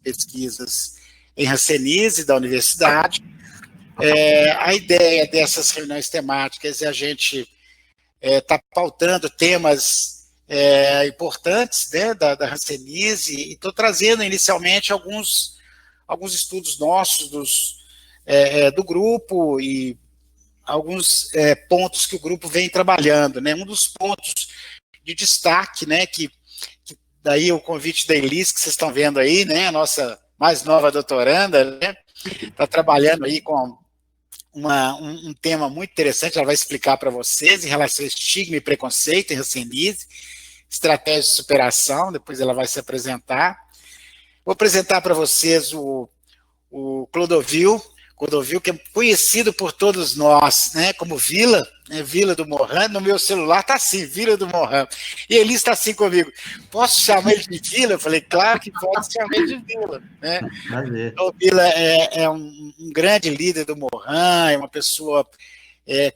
pesquisas em hanseníase da universidade. A ideia dessas reuniões temáticas é a gente está pautando temas importantes, né, da hanseníase, e estou trazendo inicialmente alguns estudos nossos do grupo e alguns pontos que o grupo vem trabalhando, né? Um dos pontos de destaque, né, que daí o convite da Elis, que vocês estão vendo aí, né, a nossa mais nova doutoranda, né, está trabalhando aí com um tema muito interessante, ela vai explicar para vocês em relação a estigma e preconceito em hanseníase, estratégia de superação, depois ela vai se apresentar. Vou apresentar para vocês o Clodovil, que é conhecido por todos nós, né, como Vila, né, Vila do Morran. No meu celular está assim, Vila do Morran. E ele está assim comigo, posso chamar ele de Vila? Eu falei, claro que pode chamar ele de Vila. Né? Então, Vila é um grande líder do Morran, é uma pessoa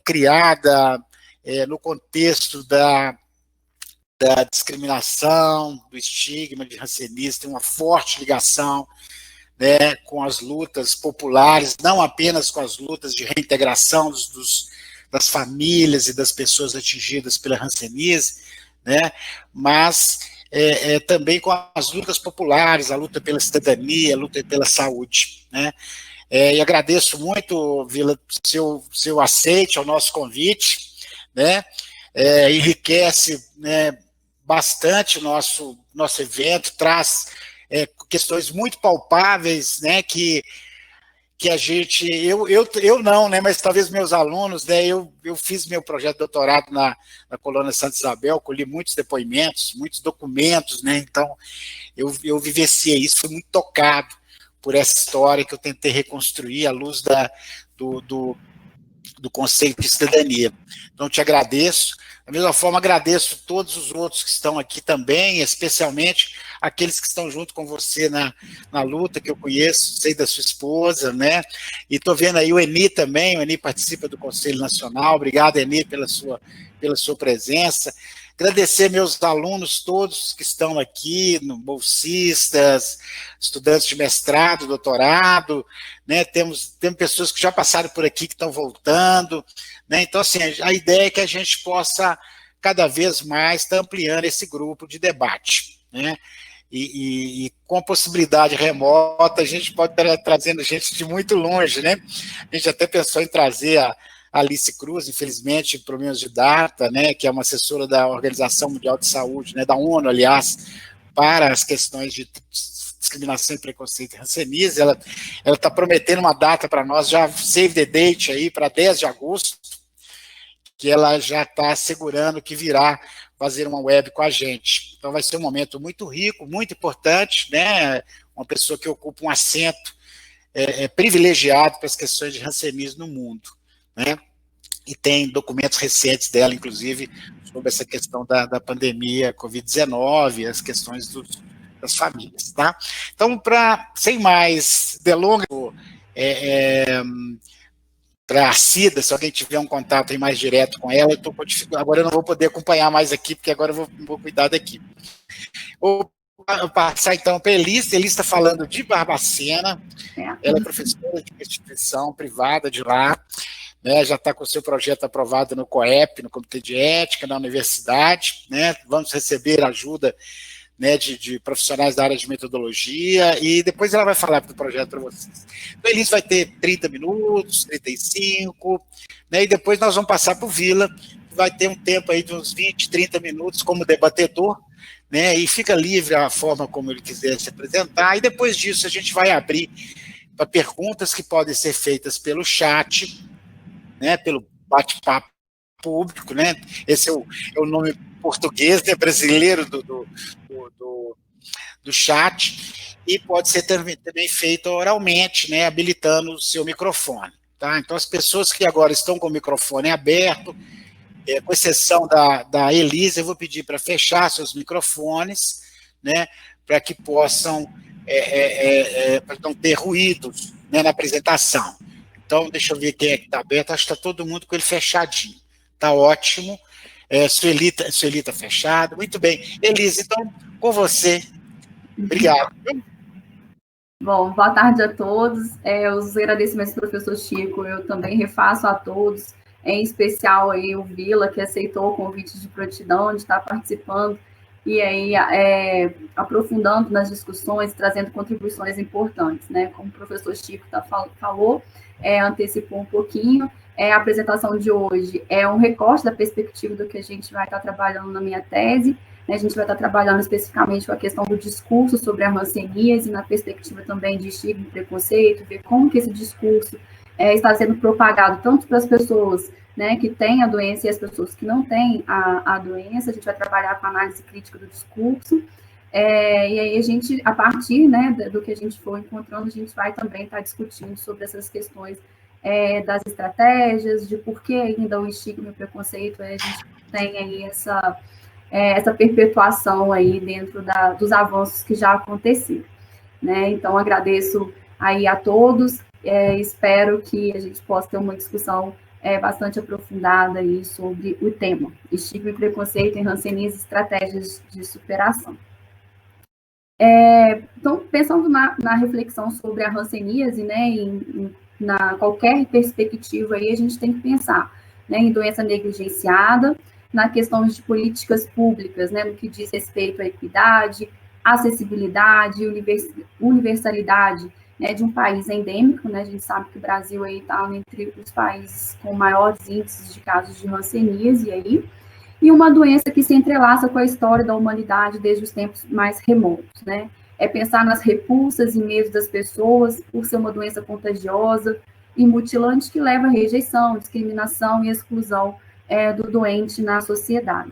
criada no contexto da discriminação, do estigma de hanseníase, tem uma forte ligação, né, com as lutas populares, não apenas com as lutas de reintegração das famílias e das pessoas atingidas pela hanseníase, né, mas também com as lutas populares, a luta pela cidadania, a luta pela saúde. Né. E agradeço muito, Vila, seu aceite ao nosso convite, né, enriquece, né, bastante o nosso evento, traz questões muito palpáveis, né, que a gente, eu não, né, mas talvez meus alunos, né, eu fiz meu projeto de doutorado na colônia Santa Isabel, colhi muitos depoimentos, muitos documentos, né, então eu vivenciei isso, fui muito tocado por essa história que eu tentei reconstruir à luz do conceito de cidadania. Então, eu te agradeço. Da mesma forma, agradeço todos os outros que estão aqui também, especialmente aqueles que estão junto com você na luta, que eu conheço, sei da sua esposa, né? E estou vendo aí o Eni também, o Eni participa do Conselho Nacional. Obrigado, Eni, pela sua presença. Agradecer meus alunos todos que estão aqui, bolsistas, estudantes de mestrado, doutorado, né? Temos pessoas que já passaram por aqui, que estão voltando, né? Então, assim, a ideia é que a gente possa, cada vez mais, estar ampliando esse grupo de debate, né? E com a possibilidade remota, a gente pode estar trazendo gente de muito longe, né? A gente até pensou em trazer a Alice Cruz, infelizmente, problemas de data, né, que é uma assessora da Organização Mundial de Saúde, né, da ONU, aliás, para as questões de discriminação e preconceito e hanseníase. Ela está prometendo uma data para nós, já save the date aí, para 10 de agosto, que ela já está assegurando que virá fazer uma web com a gente. Então vai ser um momento muito rico, muito importante, né, uma pessoa que ocupa um assento privilegiado para as questões de hanseníase no mundo. Né? E tem documentos recentes dela, inclusive, sobre essa questão da pandemia Covid-19, as questões das famílias. Tá? Então, sem mais delongas, para a Cida, se alguém tiver um contato aí mais direto com ela, agora eu não vou poder acompanhar mais aqui, porque agora eu vou cuidar daqui. Vou passar então para a Elis. Elis está falando de Barbacena, ela é professora de uma instituição privada de lá, né, já está com o seu projeto aprovado no COEP, no Comitê de Ética, na universidade, né, vamos receber ajuda, né, de profissionais da área de metodologia, e depois ela vai falar do projeto para vocês. Então, Elis vai ter 30 minutos, 35, né, e depois nós vamos passar para o Vila, que vai ter um tempo aí de uns 20, 30 minutos como debatedor, né, e fica livre a forma como ele quiser se apresentar, e depois disso a gente vai abrir para perguntas que podem ser feitas pelo chat, né, pelo bate-papo público, né? Esse é o nome português, né, brasileiro do chat, e pode ser também feito oralmente, né, habilitando o seu microfone. Tá? Então, as pessoas que agora estão com o microfone aberto, com exceção da Elisa, eu vou pedir para fechar seus microfones, né, para que possam para não ter ruídos, né, na apresentação. Então, deixa eu ver quem é que está aberto. Acho que está todo mundo com ele fechadinho. Está ótimo. Sueli está fechado. Muito bem. Elisa, então, com você. Obrigado. Bom, boa tarde a todos. Os agradecimentos do professor Chico, eu também refaço a todos, em especial aí o Vila, que aceitou o convite de prontidão, de estar participando, e aí aprofundando nas discussões, trazendo contribuições importantes, né? Como o professor Chico falou, antecipou um pouquinho, a apresentação de hoje é um recorte da perspectiva do que a gente vai estar trabalhando na minha tese. A gente vai estar trabalhando especificamente com a questão do discurso sobre a hanseníase, na perspectiva também de estigma e preconceito, ver como que esse discurso está sendo propagado tanto para as pessoas, né, que têm a doença e as pessoas que não têm a doença. A gente vai trabalhar com a análise crítica do discurso, e aí a gente, a partir, né, do que a gente for encontrando, a gente vai também estar discutindo sobre essas questões das estratégias, de por que ainda o estigma e o preconceito, a gente tem aí essa perpetuação aí dentro dos avanços que já aconteceram, né? Então, agradeço aí a todos, espero que a gente possa ter uma discussão bastante aprofundada aí sobre o tema, estigma e preconceito em hanseníase e estratégias de superação. Então, pensando na reflexão sobre a hanseníase, né, na qualquer perspectiva aí, a gente tem que pensar, né, em doença negligenciada, na questão de políticas públicas, né, no que diz respeito à equidade, acessibilidade, universalidade, né, de um país endêmico, né, a gente sabe que o Brasil aí está entre os países com maiores índices de casos de hanseníase aí, e uma doença que se entrelaça com a história da humanidade desde os tempos mais remotos, né? É pensar nas repulsas e medos das pessoas por ser uma doença contagiosa e mutilante que leva à rejeição, discriminação e exclusão do doente na sociedade.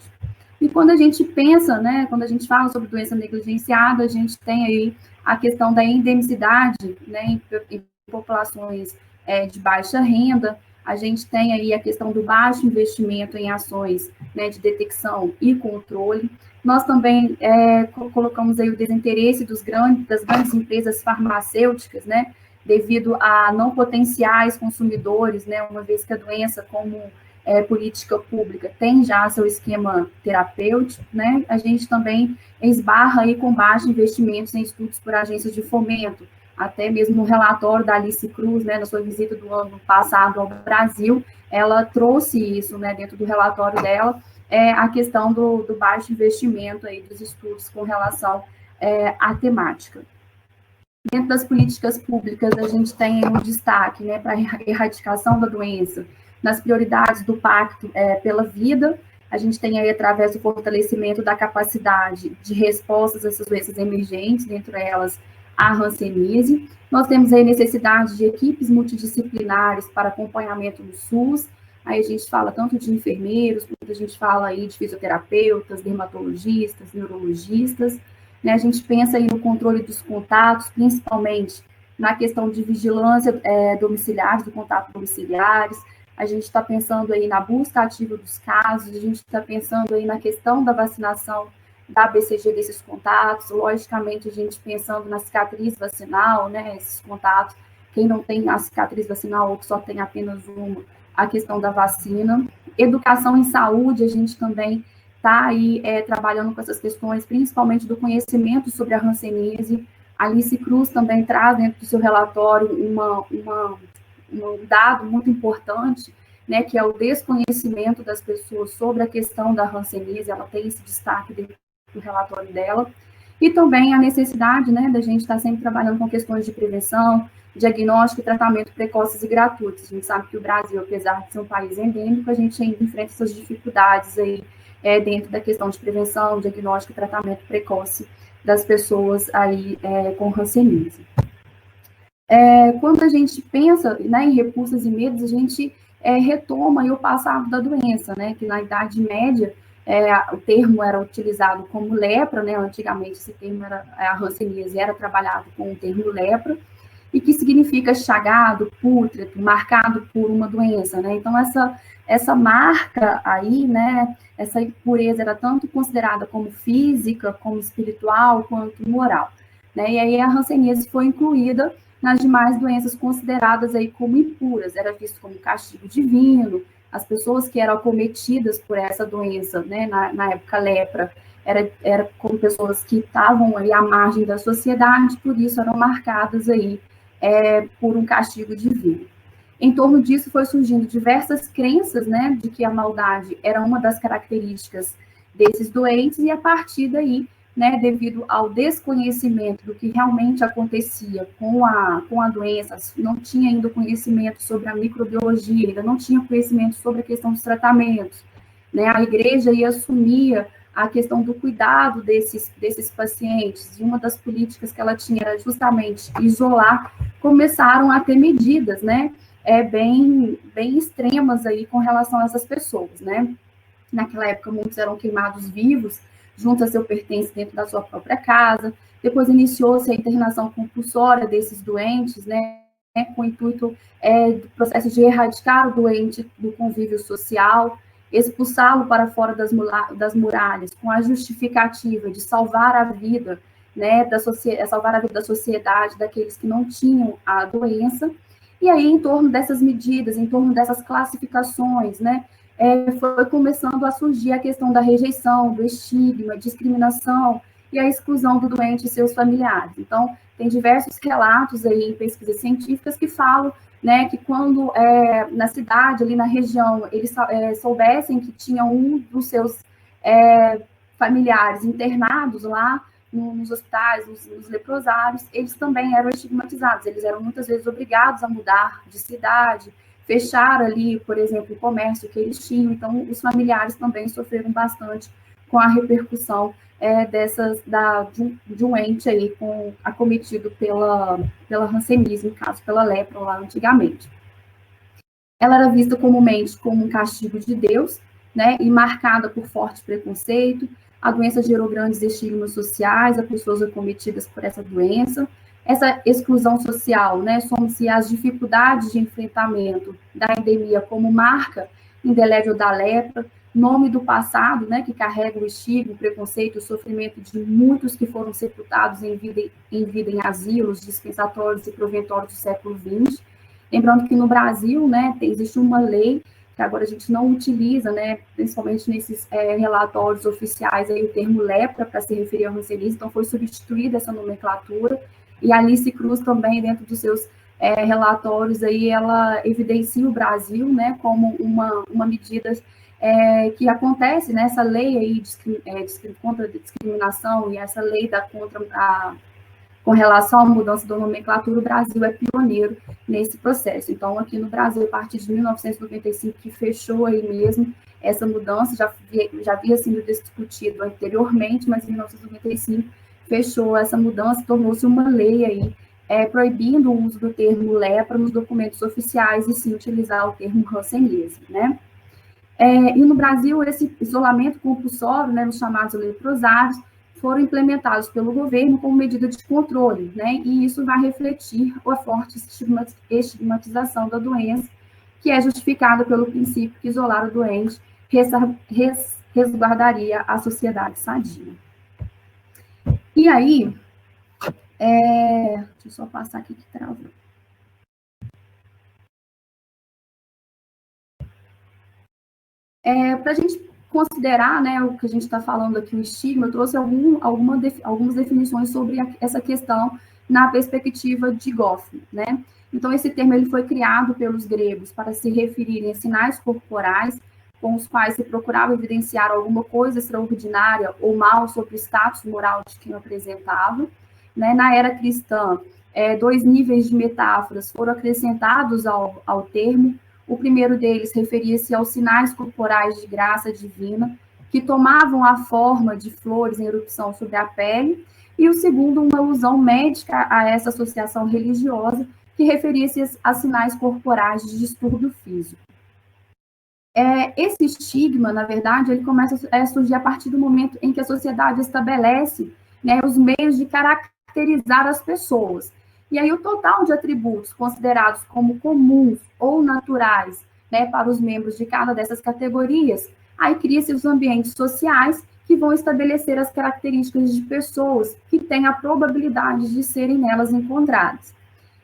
E quando a gente pensa, né, quando a gente fala sobre doença negligenciada, a gente tem aí a questão da endemicidade, né, em populações de baixa renda. A gente tem aí a questão do baixo investimento em ações, né, de detecção e controle. Nós também colocamos aí o desinteresse das grandes empresas farmacêuticas, né, devido a não potenciais consumidores, né, uma vez que a doença, como política pública, tem já seu esquema terapêutico, né, a gente também esbarra aí com baixos investimentos em estudos por agências de fomento. Até mesmo no relatório da Alice Cruz, né, na sua visita do ano passado ao Brasil, ela trouxe isso, né, dentro do relatório dela, a questão do baixo investimento aí dos estudos com relação à temática. Dentro das políticas públicas, a gente tem um destaque, né, para a erradicação da doença, nas prioridades do Pacto pela Vida. A gente tem aí, através do fortalecimento da capacidade de respostas a essas doenças emergentes, dentre elas a hanseníase. Nós temos aí necessidade de equipes multidisciplinares para acompanhamento no SUS. Aí a gente fala tanto de enfermeiros, quanto a gente fala aí de fisioterapeutas, dermatologistas, neurologistas, né? A gente pensa aí no controle dos contatos, principalmente na questão de vigilância domiciliar, do contato domiciliares. A gente está pensando aí na busca ativa dos casos, a gente está pensando aí na questão da vacinação da BCG desses contatos, logicamente a gente pensando na cicatriz vacinal, né, esses contatos, quem não tem a cicatriz vacinal ou que só tem apenas uma, a questão da vacina. Educação em saúde, a gente também está aí trabalhando com essas questões, principalmente do conhecimento sobre a hanseníase. A Alice Cruz também traz dentro do seu relatório um dado muito importante, né, que é o desconhecimento das pessoas sobre a questão da hanseníase. Ela tem esse destaque dentro do relatório dela, e também a necessidade, né, da gente estar sempre trabalhando com questões de prevenção, diagnóstico e tratamento precoces e gratuitos. A gente sabe que o Brasil, apesar de ser um país endêmico, a gente ainda enfrenta essas dificuldades aí dentro da questão de prevenção, diagnóstico e tratamento precoce das pessoas aí com hanseníase. Quando a gente pensa, né, em repulsas e medos, a gente retoma aí o passado da doença, né, que na Idade Média o termo era utilizado como lepra, né, antigamente esse termo a hanseníase era trabalhado com o termo lepra, e que significa chagado, pútrido, marcado por uma doença, né, então essa marca aí, né, essa impureza era tanto considerada como física, como espiritual, quanto moral, né, e aí a hanseníase foi incluída nas demais doenças consideradas aí como impuras, era visto como castigo divino. As pessoas que eram acometidas por essa doença, né, na época lepra, era com pessoas que estavam aí à margem da sociedade, por isso eram marcadas aí por um castigo divino. Em torno disso foi surgindo diversas crenças, né, de que a maldade era uma das características desses doentes, e a partir daí, né, devido ao desconhecimento do que realmente acontecia com a doença, não tinha ainda conhecimento sobre a microbiologia, ainda não tinha conhecimento sobre a questão dos tratamentos, né, a igreja assumia a questão do cuidado desses pacientes, e uma das políticas que ela tinha era justamente isolar. Começaram a ter medidas, né, bem extremas aí com relação a essas pessoas, né. Naquela época, muitos eram queimados vivos, junto a seu pertence dentro da sua própria casa. Depois iniciou-se a internação compulsória desses doentes, né, com o intuito do processo de erradicar o doente do convívio social, expulsá-lo para fora das muralhas, com a justificativa de salvar a vida, né, salvar a vida da sociedade, daqueles que não tinham a doença. E aí, em torno dessas medidas, em torno dessas classificações, né, foi começando a surgir a questão da rejeição, do estigma, discriminação e a exclusão do doente e seus familiares. Então, tem diversos relatos aí em pesquisas científicas que falam, né, que quando na cidade, ali na região, eles soubessem que tinha um dos seus familiares internados lá nos hospitais, nos leprosários, eles também eram estigmatizados, eles eram muitas vezes obrigados a mudar de cidade, fechar ali, por exemplo, o comércio que eles tinham. Então, os também sofreram bastante com a repercussão de um ente aí acometido pela hanseníase, no caso, pela lepra lá antigamente. Ela era vista comumente como um castigo de Deus, né, e marcada por forte preconceito. A doença gerou grandes estigmas sociais a pessoas acometidas por essa doença. Essa exclusão social, né, soma-se às dificuldades de enfrentamento da endemia como marca indelével da lepra, nome do passado, né, que carrega o estigma, o preconceito, o sofrimento de muitos que foram sepultados em vida em asilos, dispensatórios e proventórios do século XX. Lembrando que no Brasil, né, existe uma lei que agora a gente não utiliza, né, principalmente nesses relatórios oficiais, aí, o termo lepra para se referir ao hanseníase, então foi substituída essa nomenclatura, e a Alice Cruz também, dentro dos seus relatórios, aí, ela evidencia o Brasil, né, como uma medida que acontece, né, essa lei aí contra a discriminação e essa lei com relação à mudança da nomenclatura, o Brasil é pioneiro nesse processo. Então, aqui no Brasil, a partir de 1995, que fechou aí mesmo essa mudança, já havia sido discutido anteriormente, mas em 1995 fechou essa mudança, tornou-se uma lei aí, proibindo o uso do termo lepra nos documentos oficiais e sim utilizar o termo hanseníase, né? E no Brasil, esse isolamento compulsório, né, nos chamados leprosários, foram implementados pelo governo como medida de controle, né, e isso vai refletir a forte estigmatização da doença, que é justificada pelo princípio que isolar o doente resguardaria a sociedade sadia. E aí, deixa eu só passar aqui que travou. Para a gente considerar, né, o que a gente está falando aqui, o estigma, eu trouxe algumas definições sobre essa questão na perspectiva de Goffman, né? Então, esse termo ele foi criado pelos gregos para se referirem a sinais corporais com os quais se procurava evidenciar alguma coisa extraordinária ou mal sobre o status moral de quem o apresentava, né? Na era cristã, 2 níveis de metáforas foram acrescentados ao termo. O primeiro deles referia-se aos sinais corporais de graça divina, que tomavam a forma de flores em erupção sobre a pele, e o segundo, uma alusão médica a essa associação religiosa, que referia-se a sinais corporais de distúrbio físico. Esse estigma, na verdade, ele começa a surgir a partir do momento em que a sociedade estabelece, né, os meios de caracterizar as pessoas. E aí o total de atributos considerados como comuns ou naturais, né, para os membros de cada dessas categorias, aí cria-se os ambientes sociais que vão estabelecer as características de pessoas que têm a probabilidade de serem nelas encontradas.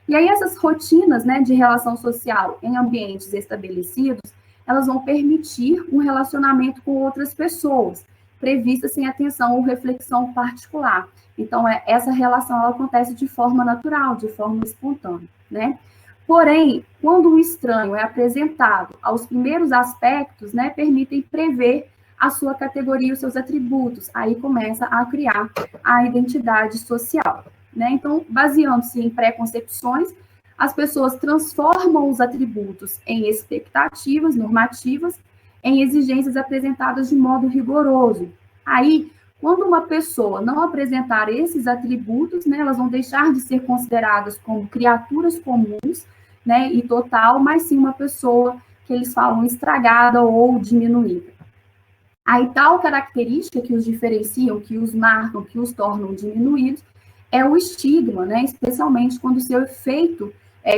E aí essas rotinas, né, de relação social em ambientes estabelecidos, elas vão permitir um relacionamento com outras pessoas. prevista sem atenção ou reflexão particular. Então, essa relação ela acontece de forma natural, de forma espontânea, né? Porém, quando o estranho é apresentado aos primeiros aspectos, né, permitem prever a sua categoria e os seus atributos. Aí começa a criar a identidade social, né? Então, baseando-se em preconcepções, as pessoas transformam os atributos em expectativas normativas, em exigências apresentadas de modo rigoroso. Aí, quando uma pessoa não apresentar esses atributos, né, elas vão deixar de ser consideradas como criaturas comuns, né, e total, mas sim uma pessoa que eles falam estragada ou diminuída. Aí, tal característica que os diferenciam, que os marcam, que os tornam diminuídos, é o estigma, né, especialmente quando o seu efeito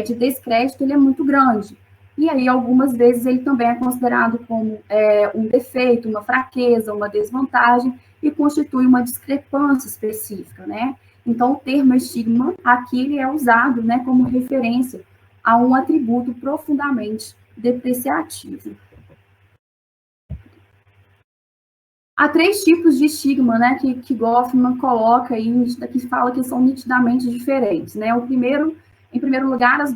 de descrédito ele é muito grande. E aí, algumas vezes, ele também é considerado como um defeito, uma fraqueza, uma desvantagem, e constitui uma discrepância específica, né? Então, o termo estigma, aqui, ele é usado, né, como referência a um atributo profundamente depreciativo. Há 3 tipos de estigma, né, que Goffman coloca aí, que fala que são nitidamente diferentes, né? O primeiro, em primeiro lugar, as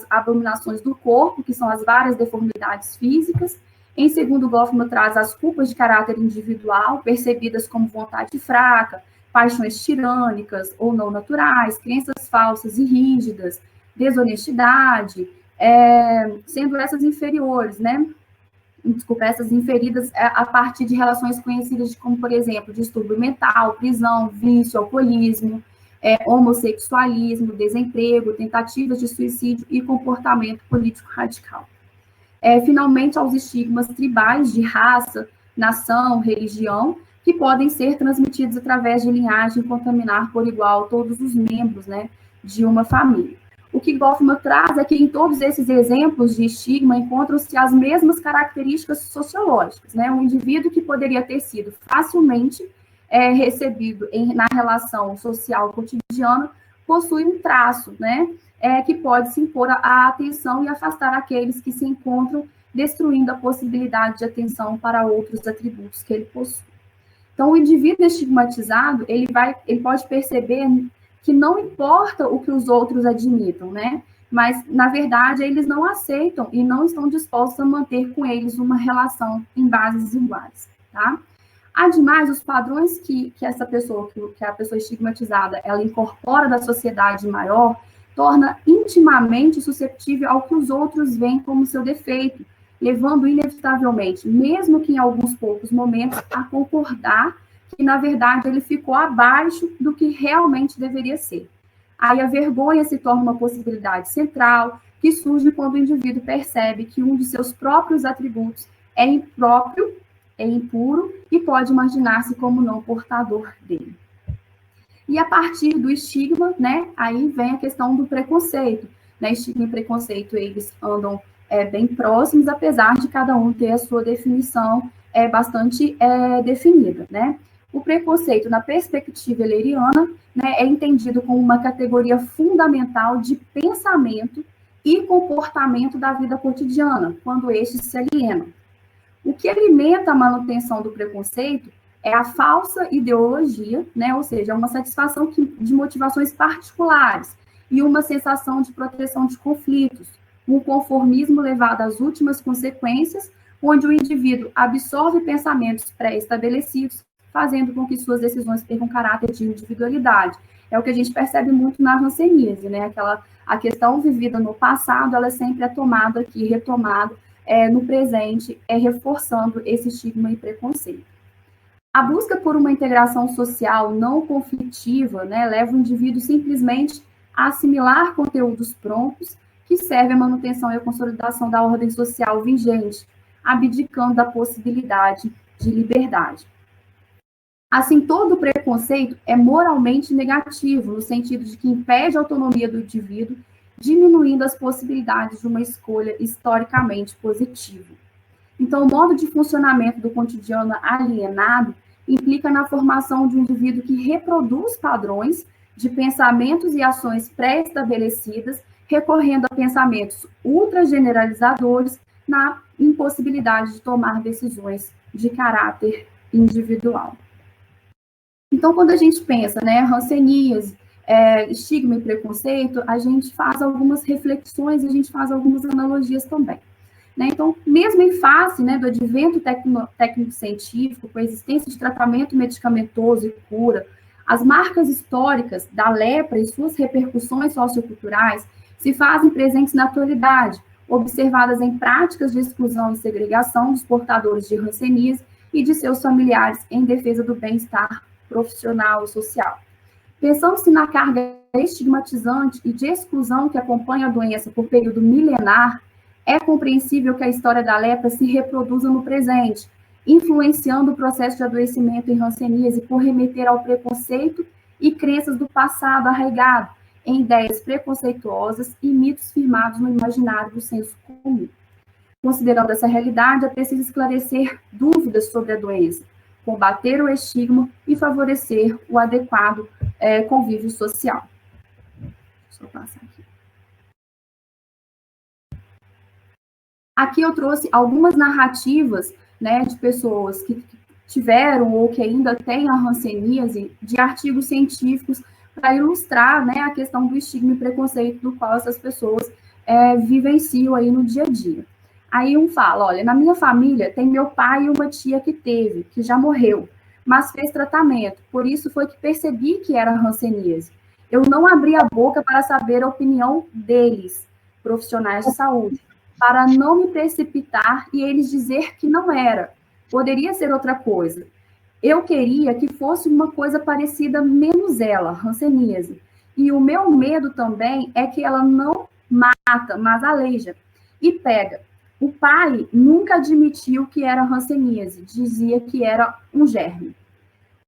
abominações do corpo, que são as várias deformidades físicas. Em segundo, Goffman traz as culpas de caráter individual, percebidas como vontade fraca, paixões tirânicas ou não naturais, crenças falsas e rígidas, desonestidade, sendo essas inferiores, né? Desculpa, essas inferidas a partir de relações conhecidas como, por exemplo, distúrbio mental, prisão, vício, alcoolismo, homossexualismo, desemprego, tentativas de suicídio e comportamento político radical. Finalmente, aos estigmas tribais de raça, nação, religião, que podem ser transmitidos através de linhagem e contaminar por igual todos os membros, né, de uma família. O que Goffman traz é que em todos esses exemplos de estigma encontram-se as mesmas características sociológicas, né? Um indivíduo que poderia ter sido facilmente recebido na relação social cotidiana possui um traço, né? Que pode se impor à atenção e afastar aqueles que se encontram destruindo a possibilidade de atenção para outros atributos que ele possui. Então, o indivíduo estigmatizado, ele pode perceber que não importa o que os outros admitam, né? Mas, na verdade, eles não aceitam e não estão dispostos a manter com eles uma relação em bases iguais, tá? Ademais, os padrões que essa pessoa, que a pessoa estigmatizada, ela incorpora da sociedade maior, torna intimamente suscetível ao que os outros veem como seu defeito, levando inevitavelmente, mesmo que em alguns poucos momentos, a concordar que, na verdade, ele ficou abaixo do que realmente deveria ser. Aí a vergonha se torna uma possibilidade central, que surge quando o indivíduo percebe que um de seus próprios atributos é impróprio, é impuro, e pode imaginar-se como não portador dele. E a partir do estigma, né, aí vem a questão do preconceito. Né, estigma e preconceito, eles andam bem próximos, apesar de cada um ter a sua definição bastante definida, né? O preconceito, na perspectiva ehleriana, né, é entendido como uma categoria fundamental de pensamento e comportamento da vida cotidiana, quando estes se alienam. O que alimenta a manutenção do preconceito é a falsa ideologia, né, ou seja, uma satisfação de motivações particulares e uma sensação de proteção de conflitos, um conformismo levado às últimas consequências, onde o indivíduo absorve pensamentos pré-estabelecidos, fazendo com que suas decisões tenham caráter de individualidade. É o que a gente percebe muito na hanseníase, né? A questão vivida no passado, ela sempre é tomada aqui, retomada no presente, reforçando esse estigma e preconceito. A busca por uma integração social não conflitiva, né, leva o indivíduo simplesmente a assimilar conteúdos prontos que servem à manutenção e à consolidação da ordem social vigente, abdicando da possibilidade de liberdade. Assim, todo preconceito é moralmente negativo, no sentido de que impede a autonomia do indivíduo, diminuindo as possibilidades de uma escolha historicamente positiva. Então, o modo de funcionamento do cotidiano alienado implica na formação de um indivíduo que reproduz padrões de pensamentos e ações pré-estabelecidas, recorrendo a pensamentos ultrageneralizadores na impossibilidade de tomar decisões de caráter individual. Então, quando a gente pensa, né, hanseníase, estigma e preconceito, a gente faz algumas reflexões, a gente faz algumas analogias também. Né? Então, mesmo em face, né, do advento técnico-científico, com a existência de tratamento medicamentoso e cura, as marcas históricas da lepra e suas repercussões socioculturais se fazem presentes na atualidade, observadas em práticas de exclusão e segregação dos portadores de hanseníase e de seus familiares em defesa do bem-estar profissional e social. Pensando-se na carga estigmatizante e de exclusão que acompanha a doença por período milenar, é compreensível que a história da lepra se reproduza no presente, influenciando o processo de adoecimento em hanseníase por remeter ao preconceito e crenças do passado arraigado em ideias preconceituosas e mitos firmados no imaginário do senso comum. Considerando essa realidade, é preciso esclarecer dúvidas sobre a doença, combater o estigma e favorecer o adequado convívio social. Deixa eu passar aqui. Aqui eu trouxe algumas narrativas, né, de pessoas que tiveram ou que ainda têm a hanseníase, de artigos científicos para ilustrar, né, a questão do estigma e preconceito do qual essas pessoas vivenciam aí no dia a dia. Aí um fala, olha, na minha família tem meu pai e uma tia que teve, que já morreu, mas fez tratamento, por isso foi que percebi que era hanseníase. Eu não abri a boca para saber a opinião deles, profissionais de saúde, para não me precipitar e eles dizer que não era. Poderia ser outra coisa. Eu queria que fosse uma coisa parecida, menos ela, hanseníase. E o meu medo também é que ela não mata, mas aleija. E pega. O pai nunca admitiu que era hanseníase, dizia que era um germe.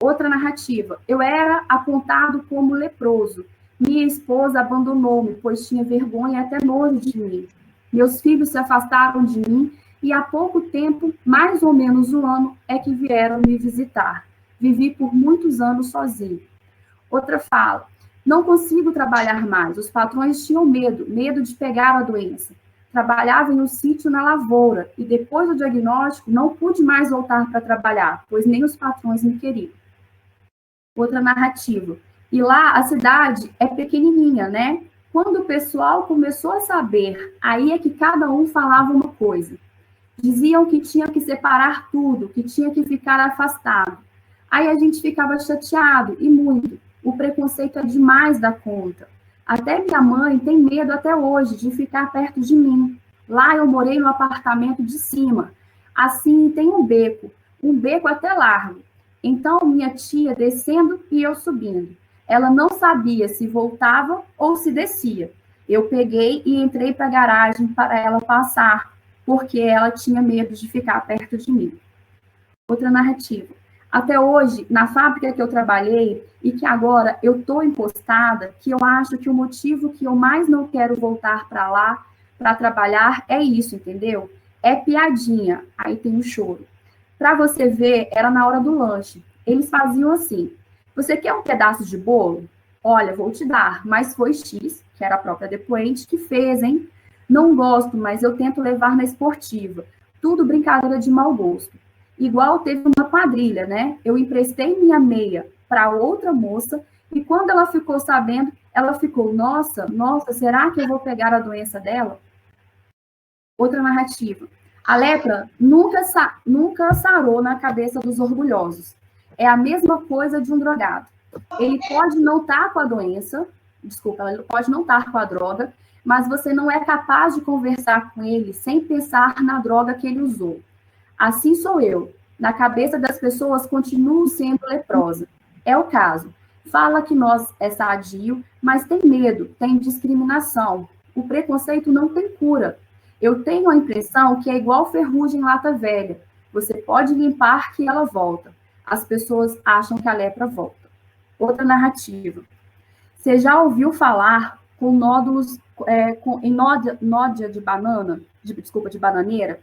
Outra narrativa. Eu era apontado como leproso. Minha esposa abandonou-me, pois tinha vergonha e até nojo de mim. Meus filhos se afastaram de mim e há pouco tempo, mais ou menos um ano, é que vieram me visitar. Vivi por muitos anos sozinho. Outra fala, não consigo trabalhar mais. Os patrões tinham medo de pegar a doença. Trabalhava em um sítio na lavoura e depois do diagnóstico não pude mais voltar para trabalhar, pois nem os patrões me queriam. Outra narrativa. E lá a cidade é pequenininha, né? Quando o pessoal começou a saber, aí é que cada um falava uma coisa. Diziam que tinha que separar tudo, que tinha que ficar afastado. Aí a gente ficava chateado, e muito. O preconceito é demais da conta. Até minha mãe tem medo até hoje de ficar perto de mim. Lá eu morei no apartamento de cima. Assim tem um beco até largo. Então minha tia descendo e eu subindo. Ela não sabia se voltava ou se descia. Eu peguei e entrei para a garagem para ela passar, porque ela tinha medo de ficar perto de mim. Outra narrativa. Até hoje, na fábrica que eu trabalhei, e que agora eu estou encostada, que eu acho que o motivo que eu mais não quero voltar para lá, para trabalhar, é isso, entendeu? É piadinha. Aí tem um choro. Para você ver, era na hora do lanche. Eles faziam assim. Você quer um pedaço de bolo? Olha, vou te dar, mas foi X, que era a própria depoente, que fez, hein? Não gosto, mas eu tento levar na esportiva. Tudo brincadeira de mau gosto. Igual teve uma quadrilha, né? Eu emprestei minha meia para outra moça e quando ela ficou sabendo, ela ficou, nossa, será que eu vou pegar a doença dela? Outra narrativa. A lepra nunca sarou na cabeça dos orgulhosos. É a mesma coisa de um drogado. Ele pode não estar com a doença, ele pode não estar com a droga, mas você não é capaz de conversar com ele sem pensar na droga que ele usou. Assim sou eu. Na cabeça das pessoas, continuo sendo leprosa. É o caso. Fala que nós é sadio, mas tem medo, tem discriminação. O preconceito não tem cura. Eu tenho a impressão que é igual ferrugem em lata velha. Você pode limpar que ela volta. As pessoas acham que a lepra volta. Outra narrativa. Você já ouviu falar com nódulos, em nódia de banana, de bananeira?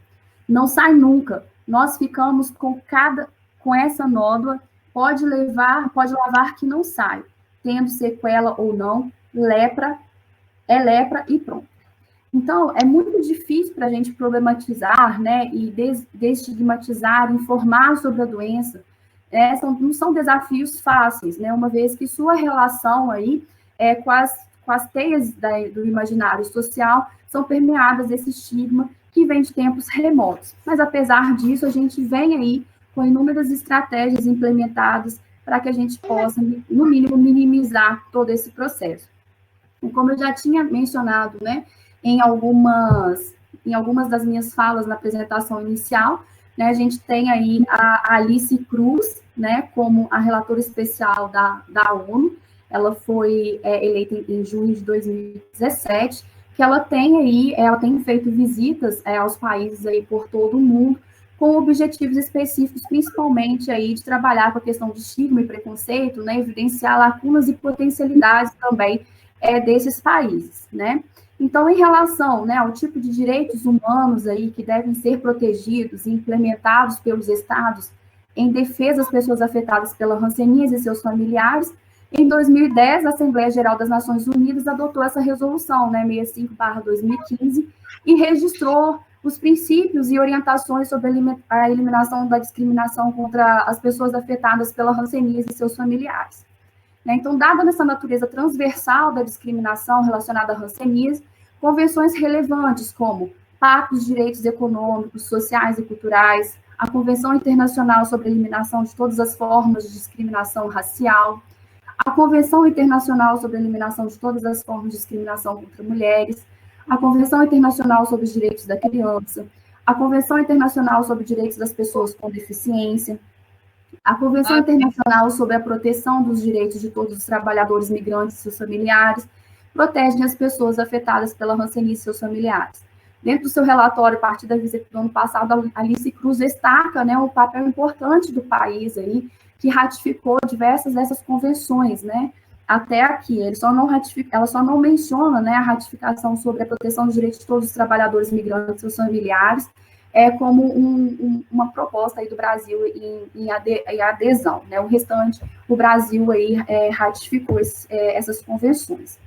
Não sai nunca. Nós ficamos com essa nódula, pode lavar que não sai. Tendo sequela ou não, lepra e pronto. Então, é muito difícil para a gente problematizar, né, e desestigmatizar, informar sobre a doença, não são desafios fáceis, né, uma vez que sua relação aí com as teias do imaginário social são permeadas desse estigma que vem de tempos remotos. Mas, apesar disso, a gente vem aí com inúmeras estratégias implementadas para que a gente possa, no mínimo, minimizar todo esse processo. E como eu já tinha mencionado, né, em algumas das minhas falas na apresentação inicial, né, a gente tem aí a Alice Cruz, né, como a relatora especial da ONU. Ela foi eleita em junho de 2017, que ela tem feito visitas aos países aí por todo o mundo, com objetivos específicos, principalmente aí de trabalhar com a questão de estigma e preconceito, né, evidenciar lacunas e potencialidades também desses países, né. Então, em relação, né, ao tipo de direitos humanos aí que devem ser protegidos e implementados pelos estados em defesa das pessoas afetadas pela hanseníase e seus familiares, em 2010, a Assembleia Geral das Nações Unidas adotou essa resolução, né, 65/2015, e registrou os princípios e orientações sobre a eliminação da discriminação contra as pessoas afetadas pela hanseníase e seus familiares. Então, dada essa natureza transversal da discriminação relacionada à hanseníase, convenções relevantes como Pacto de Direitos Econômicos, Sociais e Culturais, a Convenção Internacional sobre a Eliminação de Todas as Formas de Discriminação Racial, a Convenção Internacional sobre a Eliminação de Todas as Formas de Discriminação contra Mulheres, a Convenção Internacional sobre os Direitos da Criança, a Convenção Internacional sobre os Direitos das Pessoas com Deficiência, a Convenção Internacional sobre a Proteção dos Direitos de Todos os Trabalhadores Migrantes e seus familiares, protegem as pessoas afetadas pela hanseníase e seus familiares. Dentro do seu relatório, a partir da visita do ano passado, a Alice Cruz destaca, né, o papel importante do país aí, que ratificou diversas dessas convenções, né, até aqui. Ela só não menciona, né, a ratificação sobre a proteção dos direitos de todos os trabalhadores migrantes e seus familiares, como uma proposta aí do Brasil em adesão, né. O restante, o Brasil aí ratificou essas convenções.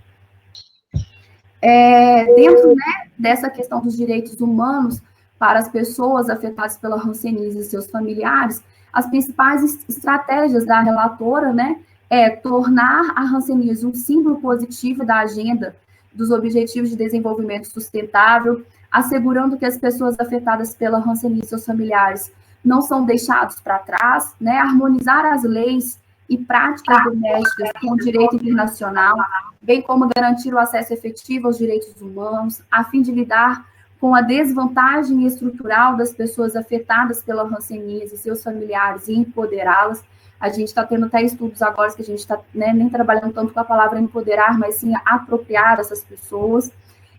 Dentro, né, dessa questão dos direitos humanos para as pessoas afetadas pela hanseníase e seus familiares, as principais estratégias da relatora, né, tornar a hanseníase um símbolo positivo da agenda dos Objetivos de Desenvolvimento Sustentável, assegurando que as pessoas afetadas pela hanseníase e seus familiares não são deixados para trás, né, harmonizar as leis e práticas domésticas com o direito internacional, bem como garantir o acesso efetivo aos direitos humanos, a fim de lidar com a desvantagem estrutural das pessoas afetadas pela hanseníase e seus familiares e empoderá-las. A gente está tendo até estudos agora que a gente está, né, nem trabalhando tanto com a palavra empoderar, mas sim apropriar essas pessoas.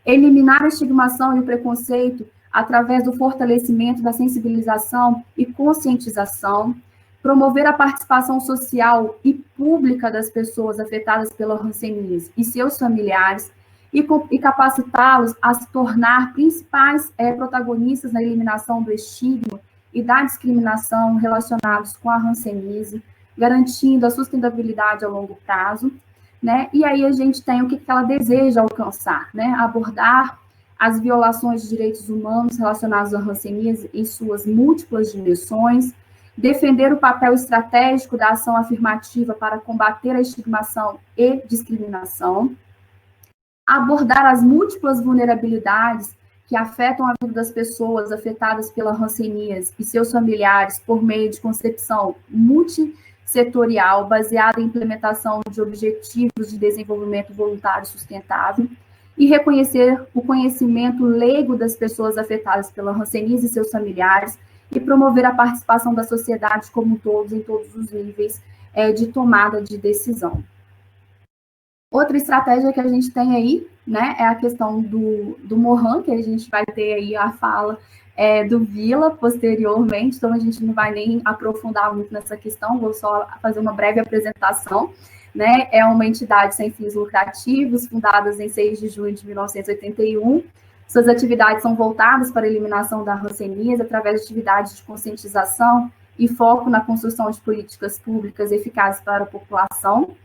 Eliminar a estigmação e o preconceito através do fortalecimento da sensibilização e conscientização. Promover a participação social e pública das pessoas afetadas pela hanseníase e seus familiares, e capacitá-los a se tornar principais protagonistas na eliminação do estigma e da discriminação relacionados com a hanseníase, garantindo a sustentabilidade a longo prazo, né? E aí a gente tem o que ela deseja alcançar, né? Abordar as violações de direitos humanos relacionados à hanseníase em suas múltiplas dimensões, defender o papel estratégico da ação afirmativa para combater a estigmação e discriminação, abordar as múltiplas vulnerabilidades que afetam a vida das pessoas afetadas pela hanseníase e seus familiares por meio de concepção multissetorial baseada em implementação de objetivos de desenvolvimento voluntário sustentável, e reconhecer o conhecimento leigo das pessoas afetadas pela hanseníase e seus familiares, e promover a participação da sociedade como um todo, em todos os níveis de tomada de decisão. Outra estratégia que a gente tem aí, né, é a questão do Mohan, que a gente vai ter aí a fala do Vila posteriormente, então a gente não vai nem aprofundar muito nessa questão, vou só fazer uma breve apresentação, né, é uma entidade sem fins lucrativos, fundada em 6 de junho de 1981, suas atividades são voltadas para a eliminação da hanseníase através de atividades de conscientização e foco na construção de políticas públicas eficazes para a população.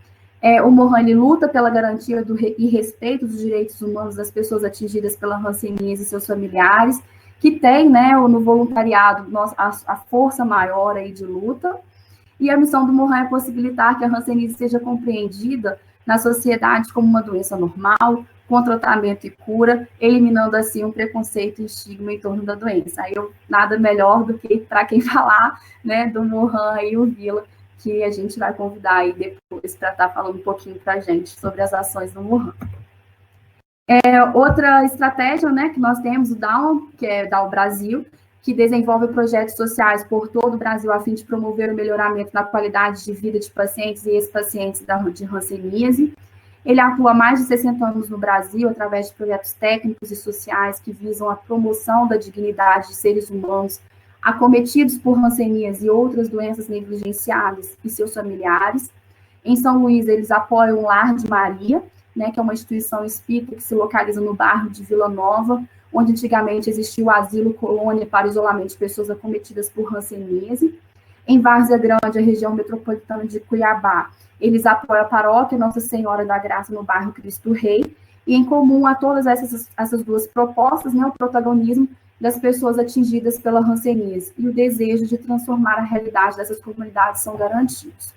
O Mohan luta pela garantia e respeito dos direitos humanos das pessoas atingidas pela hanseníase e seus familiares, que tem, né, no voluntariado a força maior aí de luta. E a missão do Mohan é possibilitar que a hanseníase seja compreendida na sociedade como uma doença normal, com tratamento e cura, eliminando assim um preconceito e estigma em torno da doença. Aí nada melhor do que para quem falar, né, do Mohan e o Vila, que a gente vai convidar aí depois para estar falando um pouquinho para a gente sobre as ações do Mohan. Outra estratégia, né, que nós temos, o DAO, que é DAO Brasil, que desenvolve projetos sociais por todo o Brasil a fim de promover o melhoramento na qualidade de vida de pacientes e ex-pacientes de hanseníase. Ele atua há mais de 60 anos no Brasil, através de projetos técnicos e sociais que visam a promoção da dignidade de seres humanos acometidos por hanseníase e outras doenças negligenciadas e seus familiares. Em São Luís, eles apoiam o Lar de Maria, né, que é uma instituição espírita que se localiza no bairro de Vila Nova, onde antigamente existia o asilo colônia para isolamento de pessoas acometidas por hanseníase. Em Várzea Grande, a região metropolitana de Cuiabá, eles apoiam a paróquia Nossa Senhora da Graça no bairro Cristo Rei, e em comum a todas essas duas propostas, né, o protagonismo das pessoas atingidas pela hanseníase e o desejo de transformar a realidade dessas comunidades são garantidos.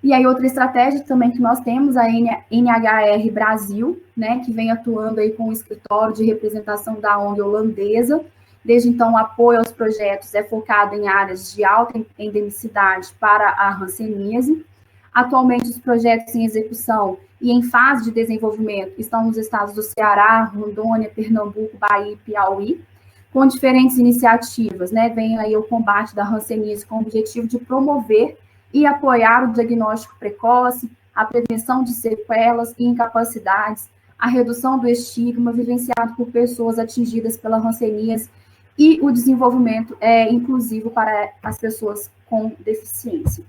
E aí outra estratégia também que nós temos, a NHR Brasil, né, que vem atuando aí com o escritório de representação da ONG holandesa. Desde então, o apoio aos projetos é focado em áreas de alta endemicidade para a hanseníase. Atualmente, os projetos em execução e em fase de desenvolvimento estão nos estados do Ceará, Rondônia, Pernambuco, Bahia e Piauí, com diferentes iniciativas, né? Vem aí o combate da hanseníase com o objetivo de promover e apoiar o diagnóstico precoce, a prevenção de sequelas e incapacidades, a redução do estigma vivenciado por pessoas atingidas pela hanseníase e o desenvolvimento inclusivo para as pessoas com deficiência.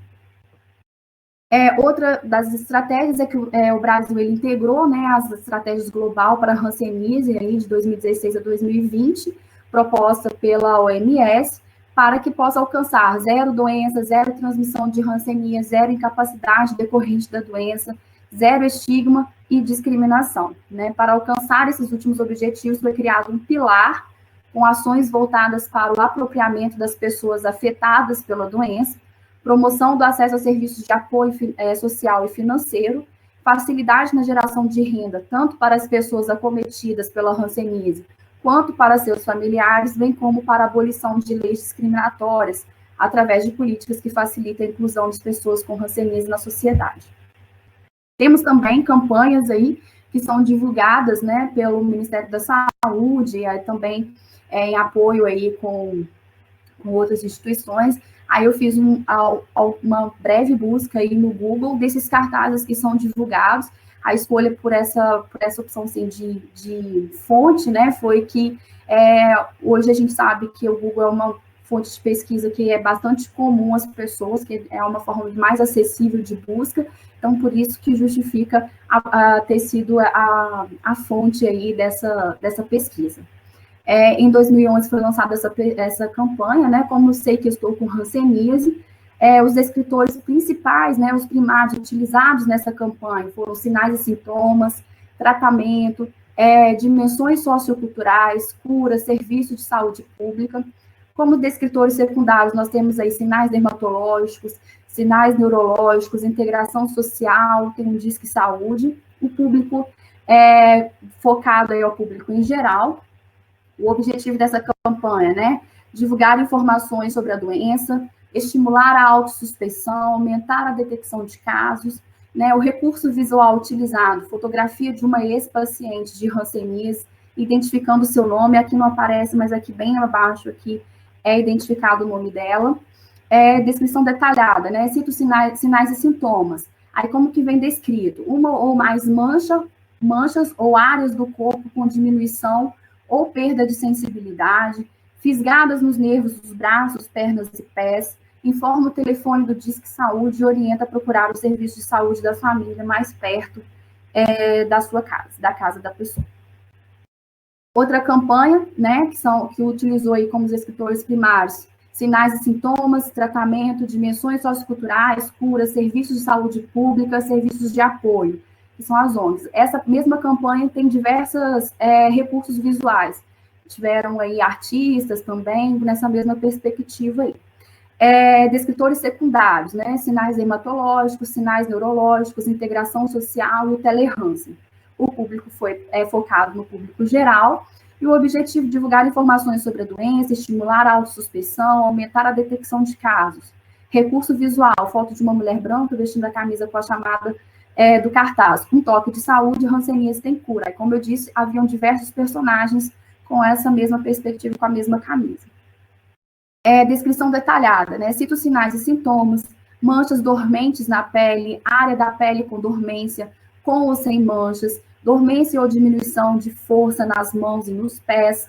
Outra das estratégias é que o Brasil ele integrou, né, as estratégias global para a hanseníase aí, de 2016 a 2020, proposta pela OMS, para que possa alcançar zero doença, zero transmissão de hanseníase, zero incapacidade decorrente da doença, zero estigma e discriminação. Né? Para alcançar esses últimos objetivos, foi criado um pilar com ações voltadas para o apropriamento das pessoas afetadas pela doença, promoção do acesso a serviços de apoio social e financeiro, facilidade na geração de renda, tanto para as pessoas acometidas pela hanseníase, quanto para seus familiares, bem como para a abolição de leis discriminatórias, através de políticas que facilitam a inclusão das pessoas com hanseníase na sociedade. Temos também campanhas aí que são divulgadas, né, pelo Ministério da Saúde, também em apoio aí com outras instituições. Aí eu fiz uma breve busca aí no Google desses cartazes que são divulgados. A escolha por essa opção assim, de fonte, né, foi que hoje a gente sabe que o Google é uma fonte de pesquisa que é bastante comum às pessoas, que é uma forma mais acessível de busca, então por isso que justifica ter sido a fonte aí dessa pesquisa. Em 2011 foi lançada essa campanha, né, como sei que estou com hanseníase, os descritores principais, né, os primários utilizados nessa campanha foram sinais e sintomas, tratamento, dimensões socioculturais, cura, serviço de saúde pública. Como descritores secundários, nós temos aí sinais dermatológicos, sinais neurológicos, integração social, tem um Disque Saúde, o público focado aí ao público em geral. O objetivo dessa campanha, né, divulgar informações sobre a doença, estimular a autossuspeição, aumentar a detecção de casos, né, o recurso visual utilizado, fotografia de uma ex-paciente de hanseníase, identificando o seu nome, aqui não aparece, mas aqui bem abaixo aqui é identificado o nome dela, descrição detalhada, né, cito sinais e sintomas, aí como que vem descrito, uma ou mais manchas ou áreas do corpo com diminuição ou perda de sensibilidade, fisgadas nos nervos dos braços, pernas e pés, informa o telefone do Disque Saúde e orienta a procurar o serviço de saúde da família mais perto da sua casa, da casa da pessoa. Outra campanha, né, que utilizou aí como os escritores primários, sinais e sintomas, tratamento, dimensões socioculturais, cura, serviços de saúde pública, serviços de apoio, que são as ONGs. Essa mesma campanha tem diversos recursos visuais. Tiveram aí artistas também nessa mesma perspectiva aí. Descritores secundários, né? Sinais hematológicos, sinais neurológicos, integração social e o telehansen. O público foi focado no público geral, e o objetivo é divulgar informações sobre a doença, estimular a autossuspeição, aumentar a detecção de casos. Recurso visual, foto de uma mulher branca vestindo a camisa com a chamada do cartaz, um toque de saúde, hanseníase tem cura. E, como eu disse, haviam diversos personagens com essa mesma perspectiva, com a mesma camisa. Descrição detalhada, né? Cita os sinais e sintomas, manchas dormentes na pele, área da pele com dormência, com ou sem manchas, dormência ou diminuição de força nas mãos e nos pés,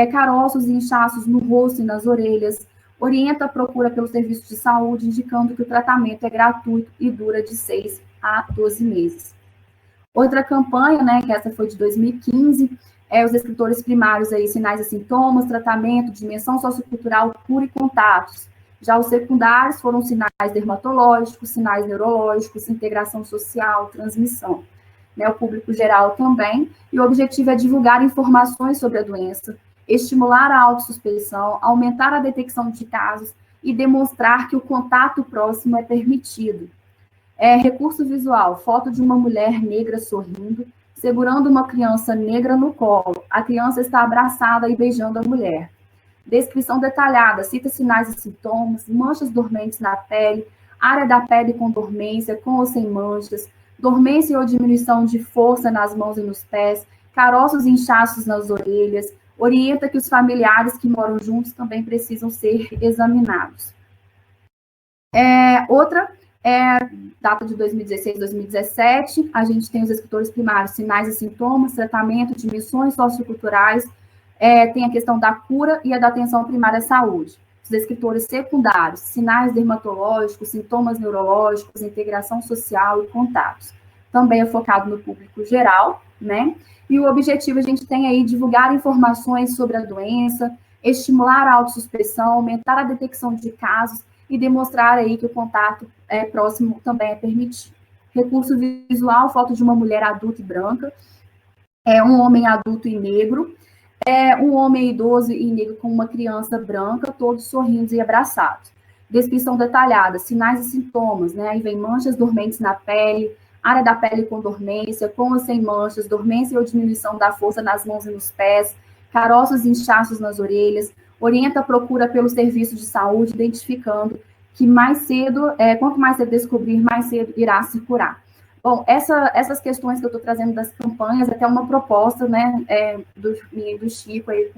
caroços e inchaços no rosto e nas orelhas, orienta a procura pelo serviço de saúde, indicando que o tratamento é gratuito e dura de 6 a 12 meses. Outra campanha, né, que essa foi de 2015, os descritores primários aí, sinais e sintomas, tratamento, dimensão sociocultural, cura e contatos. Já os secundários foram sinais dermatológicos, sinais neurológicos, integração social, transmissão. Né, o público geral também, e o objetivo é divulgar informações sobre a doença, estimular a autossuspeição, aumentar a detecção de casos e demonstrar que o contato próximo é permitido. Recurso visual, foto de uma mulher negra sorrindo, segurando uma criança negra no colo. A criança está abraçada e beijando a mulher. Descrição detalhada, cita sinais e sintomas, manchas dormentes na pele, área da pele com dormência, com ou sem manchas, dormência ou diminuição de força nas mãos e nos pés, caroços e inchaços nas orelhas, orienta que os familiares que moram juntos também precisam ser examinados. Outra data de 2016, 2017, a gente tem os descritores primários, sinais e sintomas, tratamento, dimensões socioculturais, tem a questão da cura e a da atenção primária à saúde. Os descritores secundários, sinais dermatológicos, sintomas neurológicos, integração social e contatos. Também é focado no público geral, né? E o objetivo a gente tem aí divulgar informações sobre a doença, estimular a autossuspeição, aumentar a detecção de casos e demonstrar aí que o contato próximo também é permitido. Recurso visual, foto de uma mulher adulta e branca, um homem adulto e negro, um homem idoso e negro com uma criança branca, todos sorrindo e abraçados. Descrição detalhada, sinais e sintomas, né? Aí vem manchas dormentes na pele, área da pele com dormência, com ou sem manchas, dormência ou diminuição da força nas mãos e nos pés, caroços e inchaços nas orelhas, orienta a procura pelo serviço de saúde, identificando que mais cedo, quanto mais cedo descobrir, mais cedo irá se curar. Bom, essas questões que eu estou trazendo das campanhas, até uma proposta, né, do Chico aí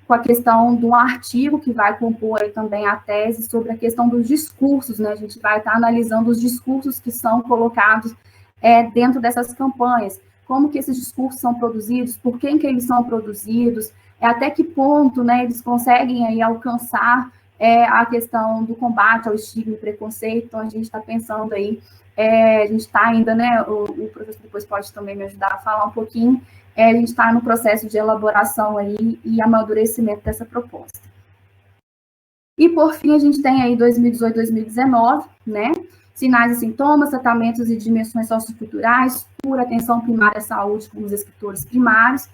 com a questão de um artigo que vai compor aí também a tese sobre a questão dos discursos, né, a gente vai estar analisando os discursos que são colocados dentro dessas campanhas, como que esses discursos são produzidos, por quem que eles são produzidos, até que ponto, né, eles conseguem aí alcançar a questão do combate ao estigma e preconceito. Então, a gente está pensando aí, a gente está ainda, né, o professor depois pode também me ajudar a falar um pouquinho, a gente está no processo de elaboração aí e amadurecimento dessa proposta. E, por fim, a gente tem aí 2018, 2019, né, sinais e sintomas, tratamentos e dimensões socioculturais, cura, atenção primária à saúde com os escritores primários,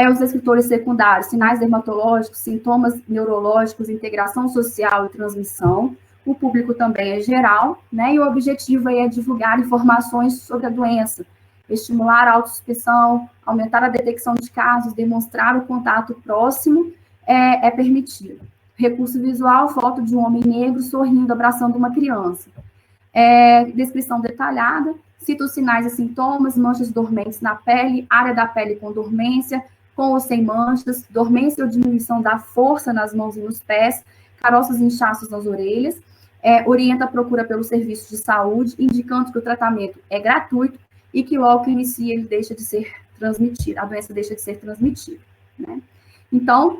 os escritores secundários, sinais dermatológicos, sintomas neurológicos, integração social e transmissão. O público também é geral, né? E o objetivo aí é divulgar informações sobre a doença, estimular a autossuspeição, aumentar a detecção de casos, demonstrar o contato próximo é permitido. Recurso visual, foto de um homem negro sorrindo, abraçando uma criança. Descrição detalhada, cita os sinais e sintomas, manchas dormentes na pele, área da pele com dormência, com ou sem manchas, dormência ou diminuição da força nas mãos e nos pés, caroços e inchaços nas orelhas, orienta a procura pelo serviço de saúde, indicando que o tratamento é gratuito e que logo que inicia ele deixa de ser transmitido, a doença deixa de ser transmitida, né? Então,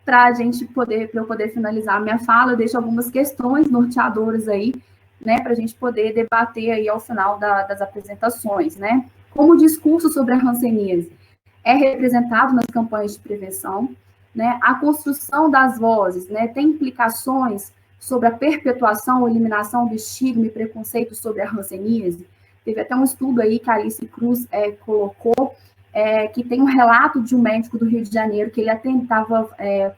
para eu poder finalizar a minha fala, eu deixo algumas questões norteadoras aí, né, para a gente poder debater aí ao final das apresentações, né? Como o discurso sobre a hanseníase é representado nas campanhas de prevenção, né? A construção das vozes, né, tem implicações sobre a perpetuação ou eliminação do estigma e preconceito sobre a hanseníase. Teve até um estudo aí que a Alice Cruz colocou, que tem um relato de um médico do Rio de Janeiro, que ele até estava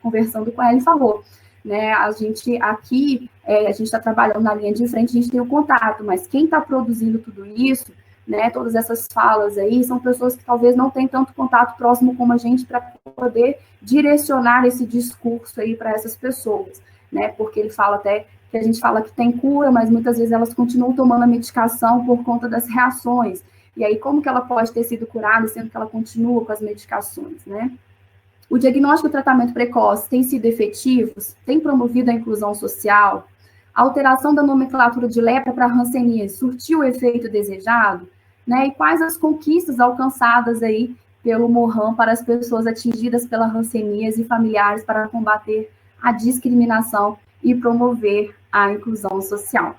conversando com ela e falou, né? A gente aqui, a gente está trabalhando na linha de frente, a gente tem o contato, mas quem está produzindo tudo isso, né, todas essas falas aí, são pessoas que talvez não têm tanto contato próximo como a gente para poder direcionar esse discurso aí para essas pessoas, né? Porque ele fala até que a gente fala que tem cura, mas muitas vezes elas continuam tomando a medicação por conta das reações. E aí, como que ela pode ter sido curada, sendo que ela continua com as medicações, né? O diagnóstico e o tratamento precoce têm sido efetivos, tem promovido a inclusão social, a alteração da nomenclatura de lepra para hanseníase surtiu o efeito desejado, né? E quais as conquistas alcançadas aí pelo Mohan para as pessoas atingidas pela hanseníase e familiares para combater a discriminação e promover a inclusão social.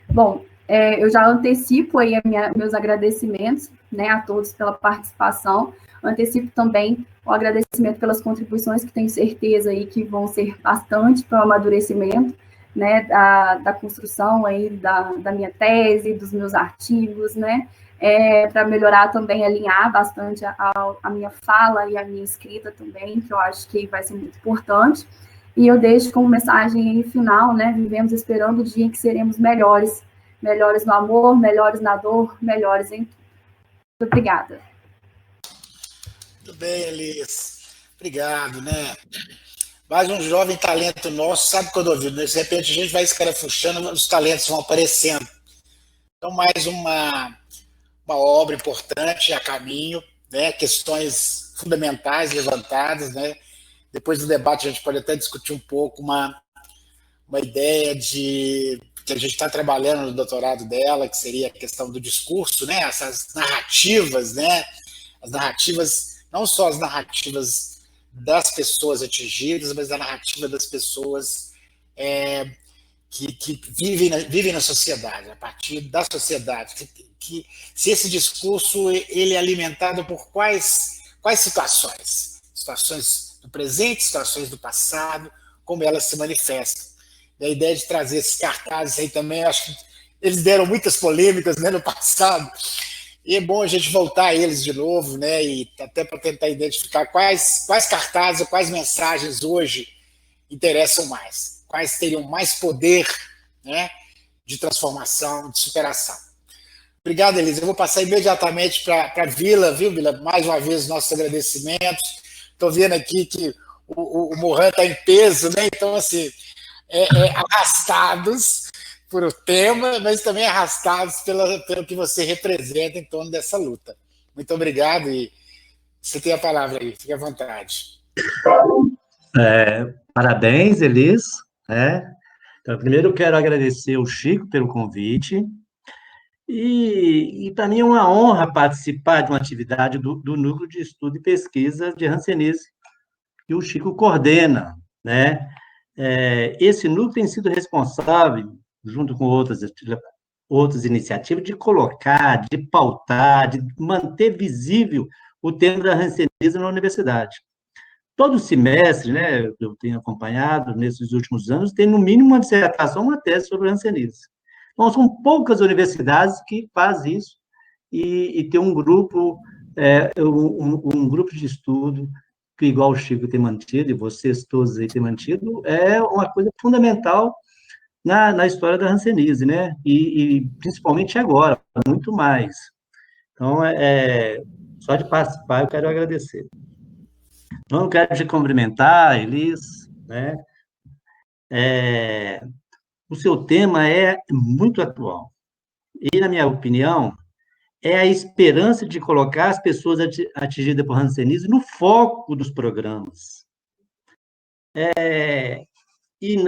Bom, eu já antecipo aí meus agradecimentos, né, a todos pela participação, antecipo também o agradecimento pelas contribuições, que tenho certeza aí que vão ser bastante para o amadurecimento, né, da construção aí da minha tese, dos meus artigos, né, para melhorar também, alinhar bastante a minha fala e a minha escrita também, que eu acho que vai ser muito importante. E eu deixo como mensagem aí final, né, vivemos esperando o dia em que seremos melhores, melhores no amor, melhores na dor, melhores em tudo. Muito obrigada. Muito bem, Elis. Obrigado, né? Mais um jovem talento nosso, sabe quando ouviu, né? De repente a gente vai escarafuchando, os talentos vão aparecendo. Então, mais uma obra importante a caminho, né? Questões fundamentais levantadas, né? Depois do debate a gente pode até discutir um pouco uma ideia de que a gente está trabalhando no doutorado dela, que seria a questão do discurso, né? Essas narrativas, né? As narrativas, não só as narrativas das pessoas atingidas, mas a narrativa das pessoas que vivem na sociedade, a partir da sociedade. Que se esse discurso ele é alimentado por quais situações? Situações do presente, situações do passado, como elas se manifestam. E a ideia de trazer esses cartazes aí também, acho que eles deram muitas polêmicas, né, no passado, e é bom a gente voltar a eles de novo, né, e até para tentar identificar quais cartazes, quais mensagens hoje interessam mais, quais teriam mais poder, né, de transformação, de superação. Obrigado, Elisa. Eu vou passar imediatamente para a Vila, viu, Vila? Mais uma vez, nossos agradecimentos. Estou vendo aqui que o Mohan está em peso, né? Então, assim, arrastados por o tema, mas também arrastados pelo que você representa em torno dessa luta. Muito obrigado e você tem a palavra aí, fique à vontade. Parabéns, Elis. Então, primeiro eu quero agradecer o Chico pelo convite e para mim é uma honra participar de uma atividade do Núcleo de Estudo e Pesquisa de hanseníase que o Chico coordena, né? Esse núcleo tem sido responsável, junto com outras iniciativas, de colocar, de pautar, de manter visível o tema da hanseníase na universidade. Todo semestre, né, eu tenho acompanhado nesses últimos anos, tem no mínimo uma dissertação, uma tese sobre hanseníase. Então, são poucas universidades que fazem isso e tem um grupo, um grupo de estudo que, igual o Chico tem mantido, e vocês todos aí têm mantido, é uma coisa fundamental na história da hanseníase, né? E principalmente agora, muito mais. Então, só de participar, eu quero agradecer. Então, eu quero te cumprimentar, Elis, né? O seu tema é muito atual. E, na minha opinião, é a esperança de colocar as pessoas atingidas por hanseníase no foco dos programas. E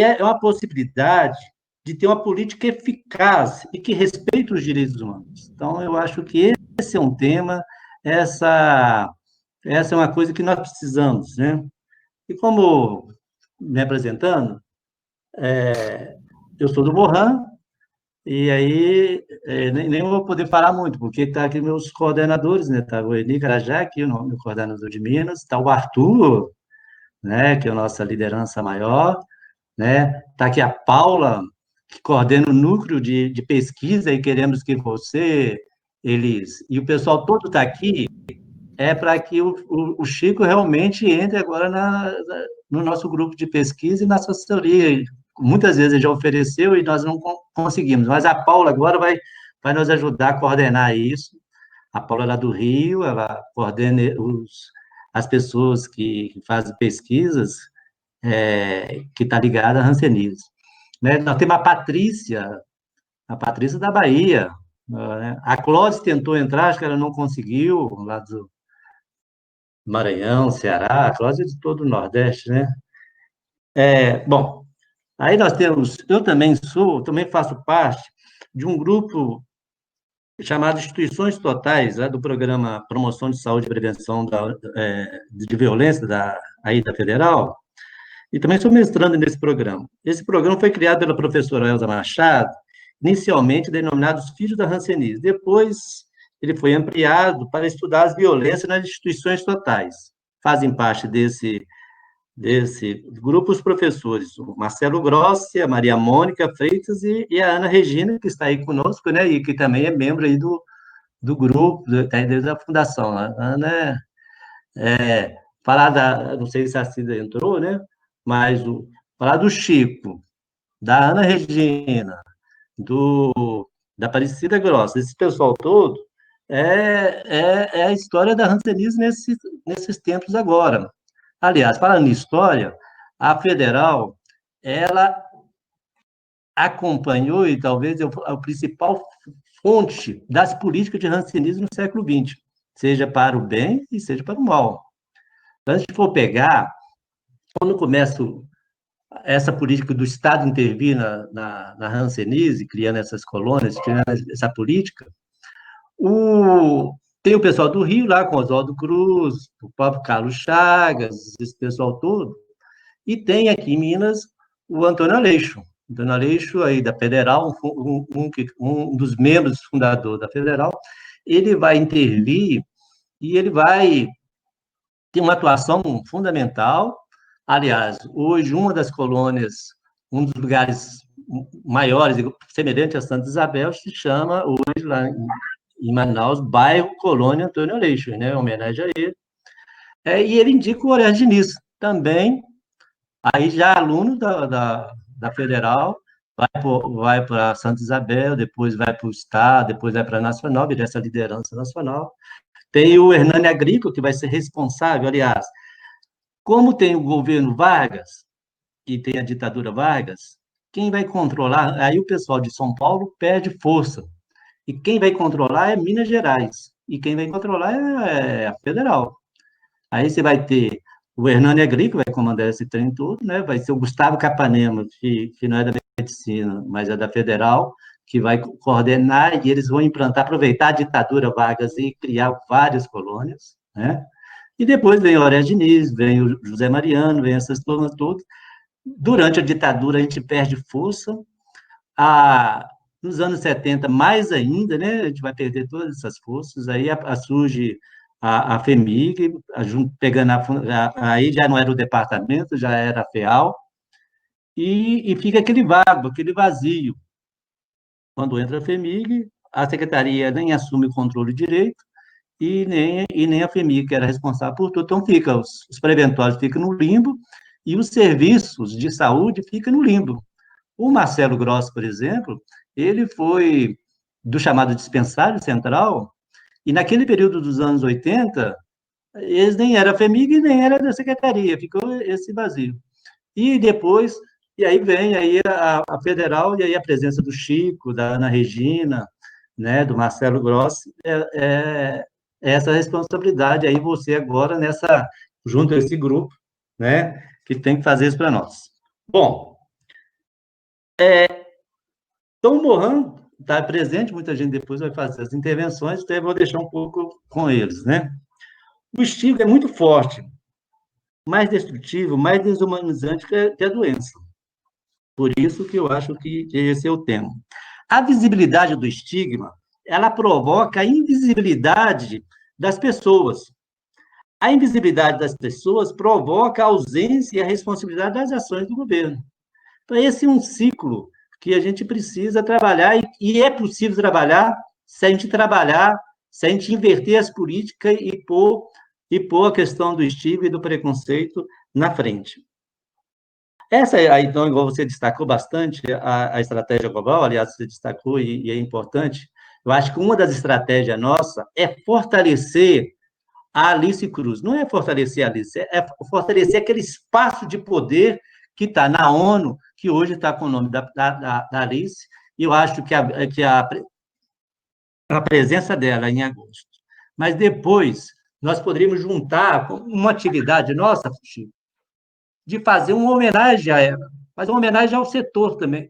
é uma possibilidade de ter uma política eficaz e que respeite os direitos humanos. Então, eu acho que esse é um tema, essa é uma coisa que nós precisamos, né? E como me apresentando, eu sou do Mohan, e aí nem vou poder falar muito, porque está aqui meus coordenadores, né? Está o Eni Carajá, aqui, o meu coordenador de Minas, está o Arthur, né? Que é a nossa liderança maior, né? Está aqui a Paula, que coordena o núcleo de pesquisa, e queremos que você, Elis, e o pessoal todo está aqui, para que o Chico realmente entre agora no nosso grupo de pesquisa e na assessoria. Muitas vezes ele já ofereceu e nós não conseguimos, mas a Paula agora vai nos ajudar a coordenar isso. A Paula é lá do Rio, ela coordena as pessoas que fazem pesquisas, que está ligada a hanseníase. Né? Nós temos a Patrícia da Bahia, né? A Clóvis tentou entrar, acho que ela não conseguiu, lá do Maranhão, Ceará, a Clóvis é de todo o Nordeste, né? Bom, aí nós temos, eu também faço parte de um grupo chamado Instituições Totais, do Programa Promoção de Saúde e Prevenção de Violência aí da Federal, e também sou mestrando nesse programa. Esse programa foi criado pela professora Elza Machado, inicialmente denominado os Filhos da hanseníase. Depois, ele foi ampliado para estudar as violências nas instituições totais. Fazem parte desse grupo os professores, o Marcelo Grossi, a Maria Mônica Freitas e a Ana Regina, que está aí conosco, né, e que também é membro aí do grupo, desde a fundação. A Ana não sei se a Cida entrou, né, mas falar do Chico, da Ana Regina, da Aparecida Grossa, esse pessoal todo, é a história da hanseníase nesses tempos agora. Aliás, falando em história, a Federal, ela acompanhou, e talvez é a principal fonte das políticas de hanseníase no século XX, seja para o bem e seja para o mal. Então, se a gente for pegar, quando começa essa política do Estado intervir na hanseníase, criando essas colônias, criando essa política, tem o pessoal do Rio lá, com Oswaldo Cruz, o próprio Carlos Chagas, esse pessoal todo, e tem aqui em Minas o Antônio Aleixo. Antônio Aleixo, aí da Federal, um dos membros fundadores da Federal, ele vai intervir e ele vai ter uma atuação fundamental. Aliás, hoje, uma das colônias, um dos lugares maiores, semelhante a Santa Isabel, se chama, hoje, lá em Manaus, bairro Colônia Antônio Aleixo, né, em homenagem a ele. E ele indica o Horácio Diniz, também, aí já aluno da Federal, vai para Santa Isabel, depois vai para o Estado, depois vai para a Nacional, vira essa liderança nacional. Tem o Hernani Agrícola, que vai ser responsável, aliás, como tem o governo Vargas e tem a ditadura Vargas, quem vai controlar, aí o pessoal de São Paulo perde força, e quem vai controlar é Minas Gerais, e quem vai controlar é a Federal. Aí você vai ter o Hernani Agrícola, que vai comandar esse trem todo, né? Vai ser o Gustavo Capanema, que não é da medicina, mas é da Federal, que vai coordenar, e eles vão implantar, aproveitar a ditadura Vargas e criar várias colônias, né? E depois vem o Horácio Diniz, vem o José Mariano, vem essas turmas todas. Durante a ditadura, a gente perde força. Nos anos 70, mais ainda, né? A gente vai perder todas essas forças. Aí surge a FEMIG, pegando aí já não era o departamento, já era a FEAL, e fica aquele vago, aquele vazio. Quando entra a FEMIG, a secretaria nem assume o controle direito, e nem a FEMIG, que era responsável por tudo. Então, os preventórios ficam no limbo, e os serviços de saúde ficam no limbo. O Marcelo Grossi, por exemplo, ele foi do chamado dispensário central, e naquele período dos anos 80, eles nem era FEMIG, nem era da secretaria, ficou esse vazio. E depois, e aí vem aí a Federal, e aí a presença do Chico, da Ana Regina, né, do Marcelo Grossi, essa responsabilidade aí você agora junto a esse grupo, né, que tem que fazer isso para nós. Bom, Tom Mohan está presente, muita gente depois vai fazer as intervenções, então eu vou deixar um pouco com eles, né? O estigma é muito forte, mais destrutivo, mais desumanizante que a doença. Por isso que eu acho que esse é o tema. A visibilidade do estigma, ela provoca a invisibilidade das pessoas. A invisibilidade das pessoas provoca a ausência e a responsabilidade das ações do governo. Então, esse é um ciclo que a gente precisa trabalhar, e é possível trabalhar se a gente inverter as políticas e pôr a questão do estigma e do preconceito na frente. Essa, aí, então, igual você destacou bastante, a estratégia global, aliás, você destacou e é importante, eu acho que uma das estratégias nossa é fortalecer a Alice Cruz. Não é fortalecer a Alice, é fortalecer aquele espaço de poder que está na ONU, que hoje está com o nome da Alice, e eu acho que a presença dela em agosto. Mas depois, nós poderíamos juntar uma atividade nossa, Chico, de fazer uma homenagem a ela, mas uma homenagem ao setor também.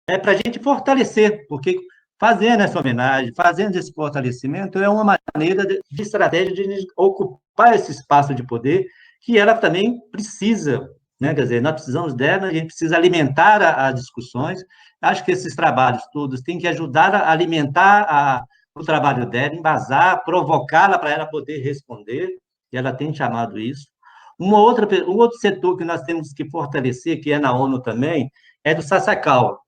É para a gente fortalecer, porque fazendo essa homenagem, fazendo esse fortalecimento, é uma maneira de estratégia de ocupar esse espaço de poder que ela também precisa, né? Quer dizer, nós precisamos dela, a gente precisa alimentar as discussões. Acho que esses trabalhos todos têm que ajudar a alimentar o trabalho dela, embasar, provocá-la para ela poder responder, e ela tem chamado isso. Um outro setor que nós temos que fortalecer, que é na ONU também, é do Sasakawa.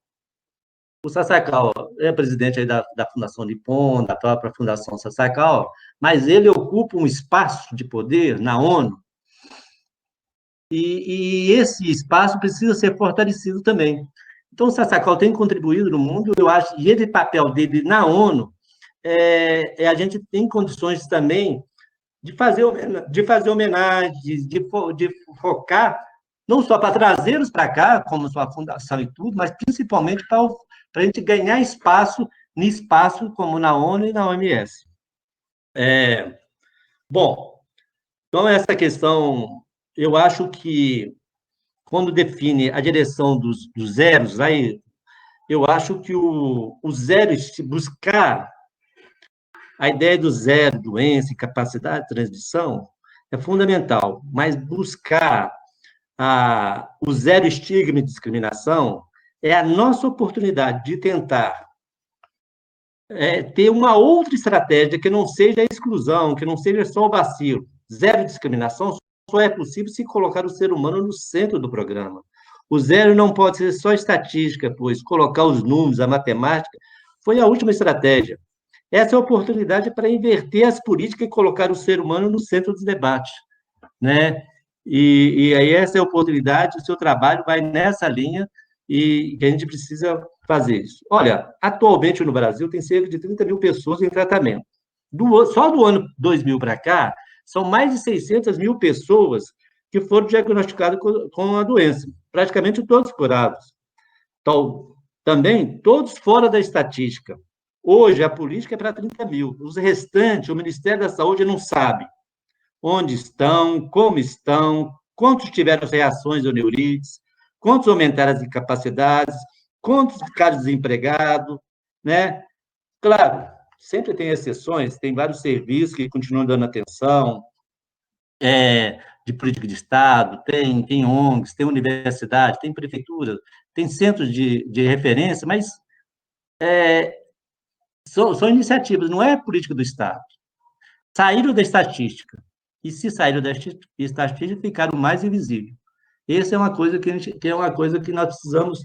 O Sasakawa é presidente aí da Fundação Nippon, da própria Fundação Sasakawa, mas ele ocupa um espaço de poder na ONU, e esse espaço precisa ser fortalecido também. Então, o Sasakawa tem contribuído no mundo, eu acho, e esse papel dele na ONU, a gente tem condições também de fazer homenagem, de focar, não só para trazê-los para cá, como sua fundação e tudo, mas principalmente para a gente ganhar espaço como na ONU e na OMS. Bom, então essa questão, eu acho que quando define a direção dos zeros, aí, eu acho que o zero, buscar a ideia do zero, doença e capacidade de transmissão é fundamental, mas buscar o zero estigma e discriminação é a nossa oportunidade de tentar ter uma outra estratégia que não seja a exclusão, que não seja só o vacilo. Zero discriminação só é possível se colocar o ser humano no centro do programa. O zero não pode ser só estatística, pois colocar os números, a matemática, foi a última estratégia. Essa é a oportunidade para inverter as políticas e colocar o ser humano no centro dos debates, né? E aí essa é a oportunidade, o seu trabalho vai nessa linha e que a gente precisa fazer isso. Olha, atualmente no Brasil tem cerca de 30 mil pessoas em tratamento. Só do ano 2000 para cá, são mais de 600 mil pessoas que foram diagnosticadas com a doença, praticamente todos curados. Então, também, todos fora da estatística. Hoje, a política é para 30 mil. Os restantes, o Ministério da Saúde não sabe onde estão, como estão, quantos tiveram reações ou neurites, quantos aumentaram as incapacidades, quantos ficaram desempregados, né? Claro, sempre tem exceções, tem vários serviços que continuam dando atenção, de política de Estado, tem ONGs, tem universidade, tem prefeitura, tem centros de referência, mas são iniciativas, não é política do Estado. Saíram da estatística, e se saíram da estatística, ficaram mais invisíveis. Essa é uma coisa que nós precisamos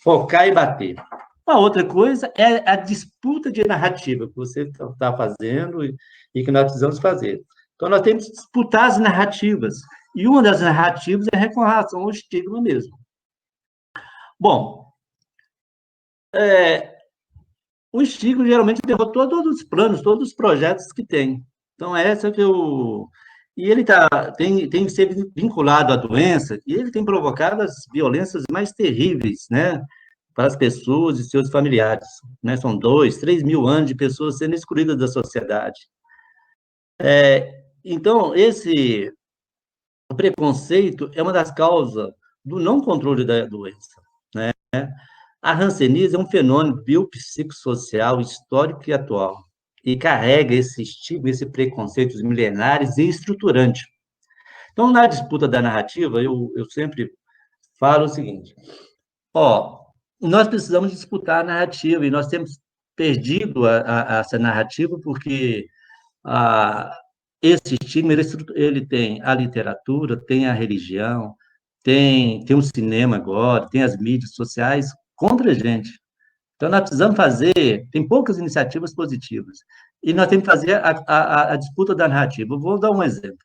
focar e bater. A outra coisa é a disputa de narrativa que você está fazendo e que nós precisamos fazer. Então, nós temos que disputar as narrativas, e uma das narrativas é com relação ao estigma mesmo. Bom, o estigma geralmente derrota todos os planos, todos os projetos que tem. Então, essa que eu... E ele tem que ser vinculado à doença, e ele tem provocado as violências mais terríveis, né, para as pessoas e seus familiares, né? São 2, 3 mil anos de pessoas sendo excluídas da sociedade. Então, esse preconceito é uma das causas do não controle da doença, né? A hanseníase é um fenômeno biopsicossocial histórico e atual, e carrega esse estigma, esse preconceito milenares e estruturante. Então, na disputa da narrativa, eu sempre falo o seguinte: nós precisamos disputar a narrativa, e nós temos perdido essa narrativa porque esse estigma, ele tem a literatura, tem a religião, tem o cinema agora, tem as mídias sociais contra a gente. Então, nós precisamos fazer, tem poucas iniciativas positivas, e nós temos que fazer a disputa da narrativa. Eu vou dar um exemplo.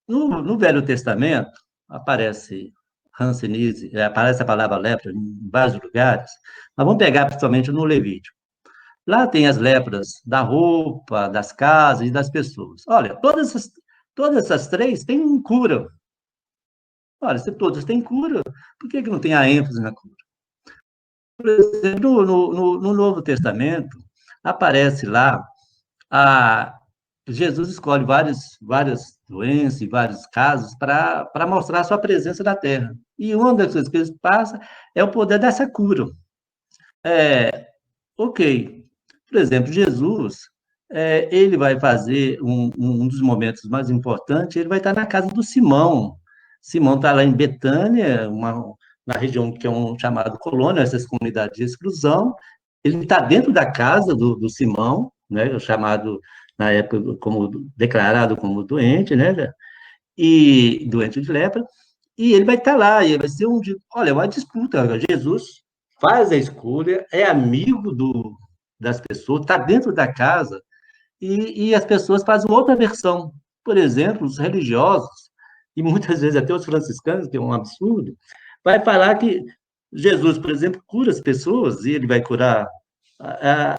No Velho Testamento, aparece hanseníase, aparece a palavra lepra em vários lugares, mas vamos pegar principalmente no Levítico. Lá tem as lepras da roupa, das casas e das pessoas. Olha, todas essas três têm cura. Olha, se todas têm cura, por que não tem a ênfase na cura? Por exemplo, no Novo Testamento, aparece lá, a, Jesus escolhe várias doenças e vários casos para mostrar a sua presença na Terra. E uma das coisas que ele passa é o poder dessa cura. Ok. Por exemplo, Jesus, ele vai fazer um dos momentos mais importantes, ele vai estar na casa do Simão. Simão está lá em Betânia, na região que é chamado Colônia, essas comunidades de exclusão. Ele está dentro da casa do Simão, né, chamado, na época, como declarado como doente, né, e doente de lepra, e ele vai estar lá, e vai ser olha, uma disputa. Jesus faz a escolha, é amigo das pessoas, está dentro da casa, e as pessoas fazem outra versão. Por exemplo, os religiosos, e muitas vezes até os franciscanos, que é um absurdo, vai falar que Jesus, por exemplo, cura as pessoas, e ele vai curar.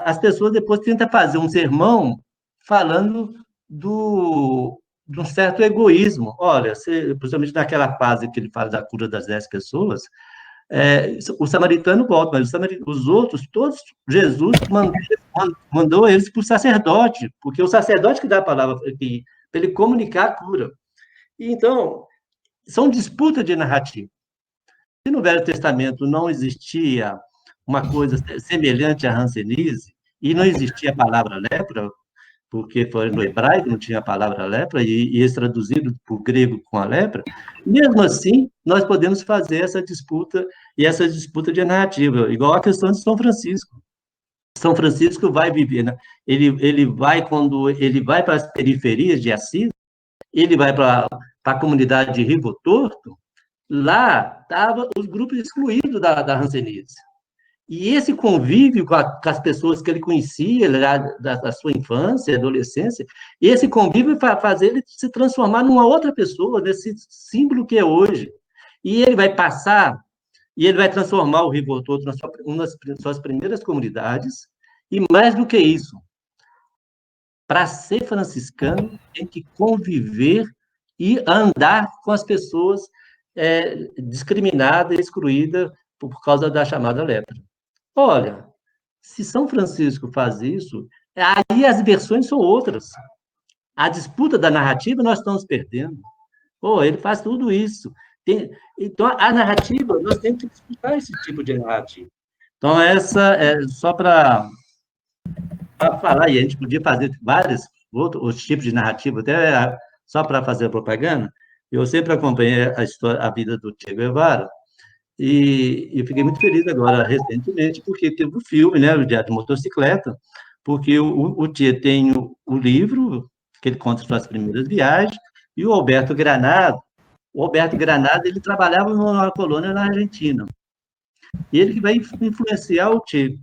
As pessoas depois tentam fazer um sermão falando de um certo egoísmo. Olha, principalmente naquela fase que ele fala da cura das 10 pessoas, o samaritano volta, mas os outros, todos, Jesus mandou eles para o sacerdote, porque o sacerdote que dá a palavra para ele comunicar a cura. E, então, são disputas de narrativa. Se no Velho Testamento não existia uma coisa semelhante à hanseníase, e não existia a palavra lepra, porque foi no hebraico, não tinha a palavra lepra, e esse traduzido para o grego com a lepra, mesmo assim, nós podemos fazer essa disputa de narrativa, igual a questão de São Francisco. São Francisco vai viver, né? Quando ele vai para as periferias de Assis, ele vai para a comunidade de Rio Torto, lá estavam os grupos excluídos da hanseníase. E esse convívio com as pessoas que ele conhecia da sua infância, adolescência, esse convívio vai fazer ele se transformar numa outra pessoa, nesse símbolo que é hoje. E ele vai passar, e ele vai transformar o Rio Torto na uma das suas primeiras comunidades, e mais do que isso, para ser franciscano, tem que conviver e andar com as pessoas discriminadas, excluídas por causa da chamada lepra. Olha, se São Francisco faz isso, aí as versões são outras. A disputa da narrativa nós estamos perdendo. Ele faz tudo isso. Então, a narrativa, nós temos que disputar esse tipo de narrativa. Então, essa é só para falar, e a gente podia fazer vários outros tipos de narrativa, até só para fazer a propaganda. Eu sempre acompanhei a vida do Che Guevara, e eu fiquei muito feliz agora, recentemente, porque teve o filme, né, o Diário de Motocicleta, porque o Che tem o livro, que ele conta suas primeiras viagens, e o Alberto Granado, ele trabalhava numa colônia na Argentina, e ele que vai influenciar o Che.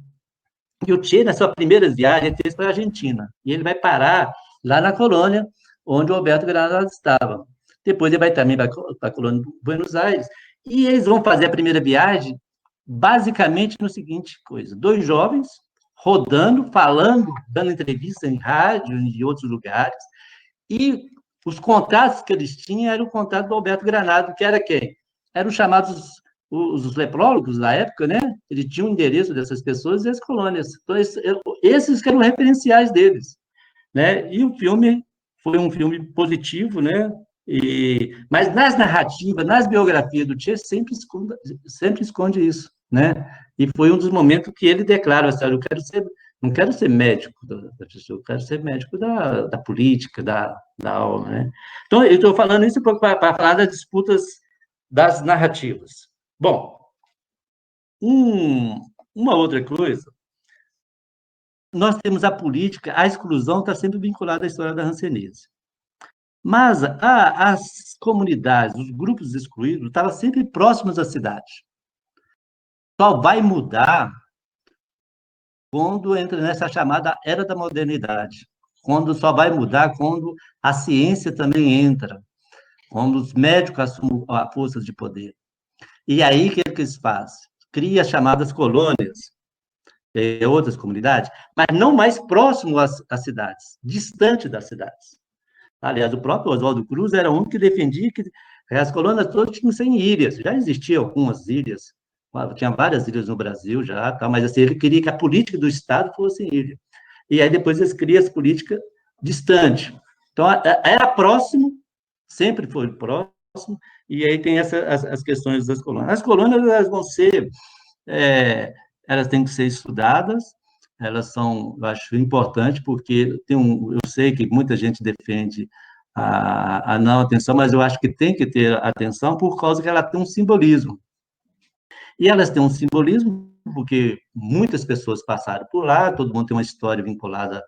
E o Che, na sua primeira viagem, ele fez para a Argentina, e ele vai parar lá na colônia onde o Alberto Granado estava. Depois ele vai também para a colônia de Buenos Aires, e eles vão fazer a primeira viagem basicamente no seguinte coisa: 2 jovens rodando, falando, dando entrevista em rádio e em outros lugares, e os contatos que eles tinham eram o contato do Alberto Granado, que era quem? Eram chamados os leprólogos da época, né? Ele tinha o endereço dessas pessoas e as colônias. Então, esses que eram referenciais deles, né? E o filme foi um filme positivo, né? Mas nas narrativas, nas biografias do Che, sempre esconde isso, né? E foi um dos momentos que ele declara, assim, não quero ser médico da pessoa, eu quero ser médico da política, da alma, né? Então, eu estou falando isso para falar das disputas das narrativas. Bom, uma outra coisa, nós temos a política, a exclusão está sempre vinculada à história da hanseníase. Mas as comunidades, os grupos excluídos, estavam sempre próximos à cidade. Só vai mudar quando entra nessa chamada era da modernidade. Só vai mudar quando a ciência também entra. quando os médicos assumem a força de poder. E aí, o que eles fazem? Cria as chamadas colônias, outras comunidades, mas não mais próximo às cidades, distante das cidades. Aliás, o próprio Oswaldo Cruz era um que defendia que as colônias todas tinham que ser em ilhas. Já existiam algumas ilhas, tinha várias ilhas no Brasil já, tá? Mas assim, ele queria que a política do Estado fosse em ilha. E aí depois eles criam as políticas distantes. Então, era próximo, sempre foi próximo, e aí tem as questões das colônias. As colônias, elas vão ser, elas têm que ser estudadas, elas são, eu acho, importante, porque eu sei que muita gente defende a não atenção, mas eu acho que tem que ter atenção por causa que ela tem um simbolismo. E elas têm um simbolismo porque muitas pessoas passaram por lá, todo mundo tem uma história vinculada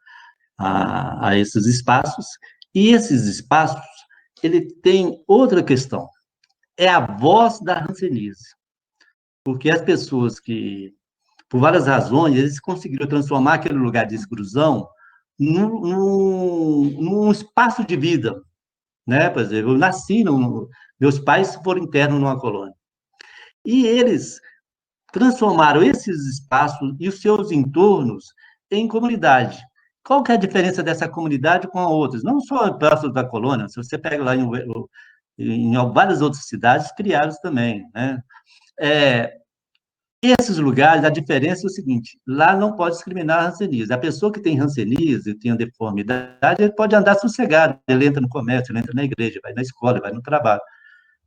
a esses espaços, e esses espaços, ele tem outra questão, é a voz da hanseníase, porque as pessoas que, por várias razões, eles conseguiram transformar aquele lugar de exclusão num espaço de vida, né? Por exemplo, eu nasci, meus pais foram internos numa colônia, e eles transformaram esses espaços e os seus entornos em comunidade. Qual que é a diferença dessa comunidade com a outras? Não só próximo da colônia, se você pega lá em várias outras cidades, criaram também, né? Esses lugares, a diferença é o seguinte, lá não pode discriminar a hanseníase. A pessoa que tem hanseníase, tem deformidade, ele pode andar sossegado, ele entra no comércio, ele entra na igreja, vai na escola, vai no trabalho,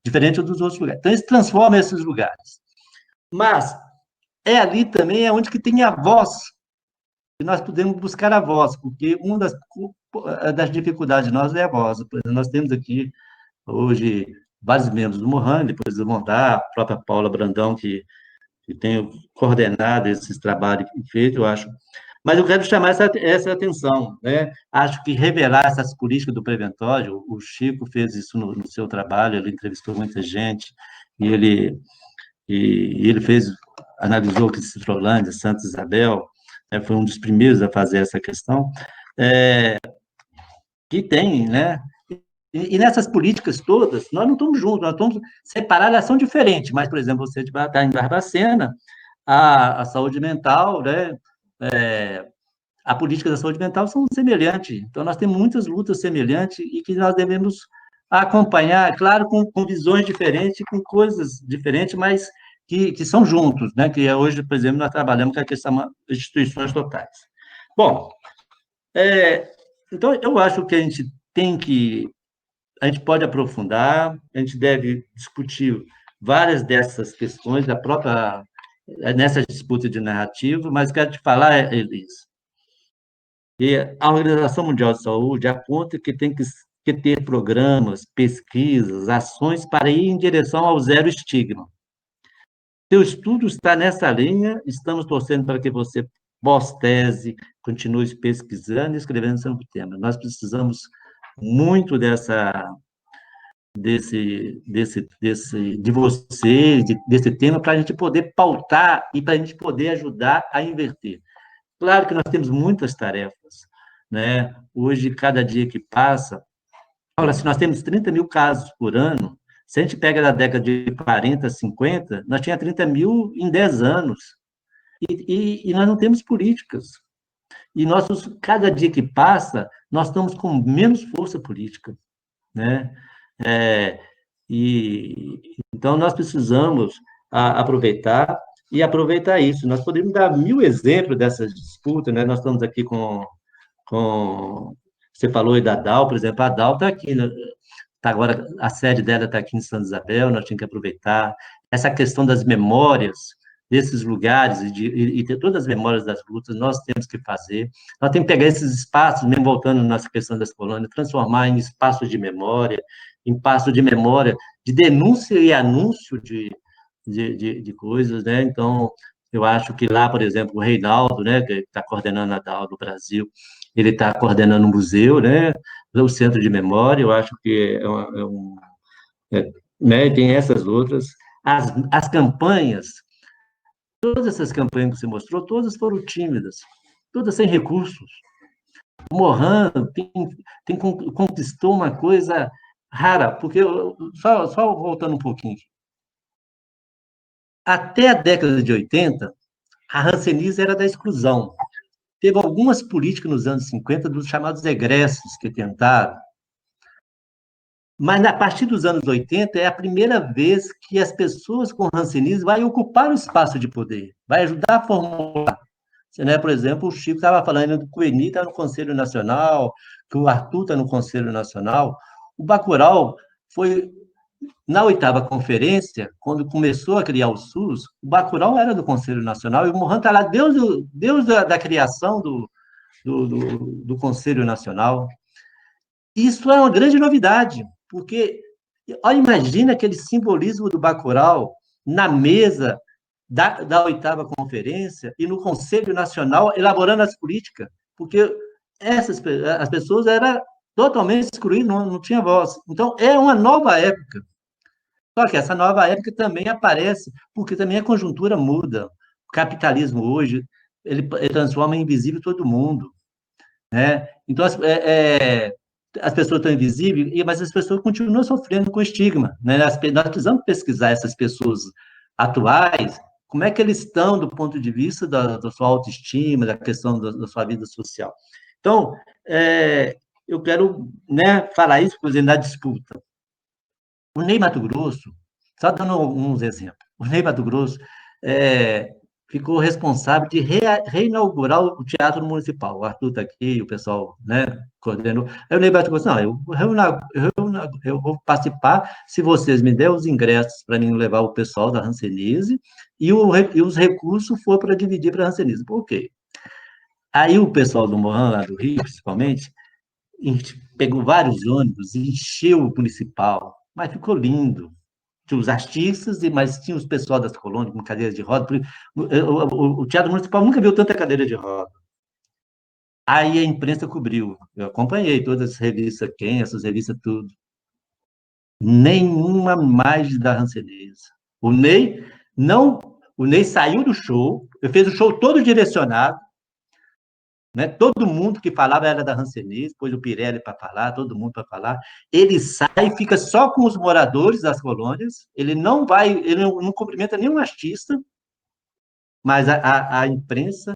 diferente dos outros lugares. Então, eles transformam esses lugares. Mas ali também é onde que tem a voz, que nós podemos buscar a voz, porque uma das dificuldades nossas é a voz. Por exemplo, nós temos aqui, hoje, vários membros do Mohan, depois do Mondar, a própria Paula Brandão, que tem coordenado esses trabalhos feitos, eu acho. Mas eu quero chamar essa atenção, né? Acho que revelar essas políticas do preventório, o Chico fez isso no seu trabalho, ele entrevistou muita gente, e ele analisou que Citrolândia, Santa Isabel, foi um dos primeiros a fazer essa questão, que tem, né? E nessas políticas todas, nós não estamos juntos, nós estamos separados, elas são diferentes, mas, por exemplo, você está em Barbacena, a saúde mental, né? A política da saúde mental são semelhantes, então nós temos muitas lutas semelhantes e que nós devemos acompanhar, claro, com visões diferentes, com coisas diferentes, mas que são juntos, né? Que hoje, por exemplo, nós trabalhamos com a questão de instituições totais. Bom, então eu acho que a gente pode aprofundar, a gente deve discutir várias dessas questões nessa disputa de narrativa, mas quero te falar, Elis, que a Organização Mundial de Saúde aponta que tem que ter programas, pesquisas, ações para ir em direção ao zero estigma. Seu estudo está nessa linha, estamos torcendo para que você pós-tese, continue pesquisando e escrevendo sobre o tema. Nós precisamos muito de você, desse tema, para a gente poder pautar e para a gente poder ajudar a inverter. Claro que nós temos muitas tarefas, né? Hoje, cada dia que passa, olha, se nós temos 30 mil casos por ano, se a gente pega da década de 40, 50, nós tínhamos 30 mil em 10 anos. E nós não temos políticas. E cada dia que passa, nós estamos com menos força política, né? Então, nós precisamos aproveitar isso. Nós podemos dar 1000 exemplos dessas disputas, né? Nós estamos aqui você falou aí da DAO, por exemplo, a DAO está aqui, né? Agora, a sede dela está aqui em Santa Isabel, nós temos que aproveitar. Essa questão das memórias desses lugares e ter todas as memórias das lutas, nós temos que fazer. Nós temos que pegar esses espaços, mesmo voltando na questão das colônias, transformar em espaços de memória, de denúncia e anúncio de coisas, né? Então, eu acho que lá, por exemplo, o Reinaldo, né, que está coordenando a DAO do Brasil, ele está coordenando um museu, né, o Centro de Memória, eu acho que né, tem essas outras. As campanhas, todas essas campanhas que você mostrou, todas foram tímidas, todas sem recursos. O Mohan conquistou uma coisa rara, porque, só voltando um pouquinho aqui. Até a década de 80, a hanseníase era da exclusão. Teve algumas políticas nos anos 50 dos chamados egressos que tentaram, mas a partir dos anos 80 é a primeira vez que as pessoas com hanseníase vão ocupar o espaço de poder, vai ajudar a formular. Né? Por exemplo, o Chico estava falando que o Eni está no Conselho Nacional, que o Arthur está no Conselho Nacional. O Bacurau foi, na 8ª conferência, quando começou a criar o SUS, o Bacurau era do Conselho Nacional, e o Mohan está lá, Deus da criação do Conselho Nacional. Isso é uma grande novidade, porque olha, imagina aquele simbolismo do Bacurau na mesa da 8ª conferência e no Conselho Nacional elaborando as políticas, porque as pessoas eram totalmente excluídas, não tinha voz. Então, é uma nova época. Só que essa nova época também aparece porque também a conjuntura muda. O capitalismo hoje, ele transforma em invisível todo mundo, né? Então, as pessoas estão invisíveis, mas as pessoas continuam sofrendo com estigma, né? Nós precisamos pesquisar essas pessoas atuais, como é que eles estão do ponto de vista da sua autoestima, da questão da sua vida social. Então, eu quero, né, falar isso, por exemplo, da disputa. O Ney Matogrosso, só dando uns exemplos, o Ney Matogrosso ficou responsável de reinaugurar o Teatro Municipal. O Arthur está aqui, o pessoal, né, coordenou. Aí o Ney Matogrosso, não, eu vou participar se vocês me derem os ingressos para mim levar o pessoal da hanseníase e os recursos for para dividir para a hanseníase. Por quê? Aí o pessoal do Mohan, lá do Rio, principalmente, pegou vários ônibus, encheu o municipal, mas ficou lindo. Tinha os artistas, mas tinha os pessoal das colônias com cadeiras de roda. O Teatro Municipal nunca viu tanta cadeira de roda. Aí a imprensa cobriu. Eu acompanhei todas as revistas, essas revistas, tudo. Nenhuma mais da hanseníase. O Ney saiu do show, fez o show todo direcionado, né? Todo mundo que falava era da hanseníase, pôs o Pirelli para falar, todo mundo para falar. Ele sai e fica só com os moradores das colônias, ele não cumprimenta nenhum artista, mas a imprensa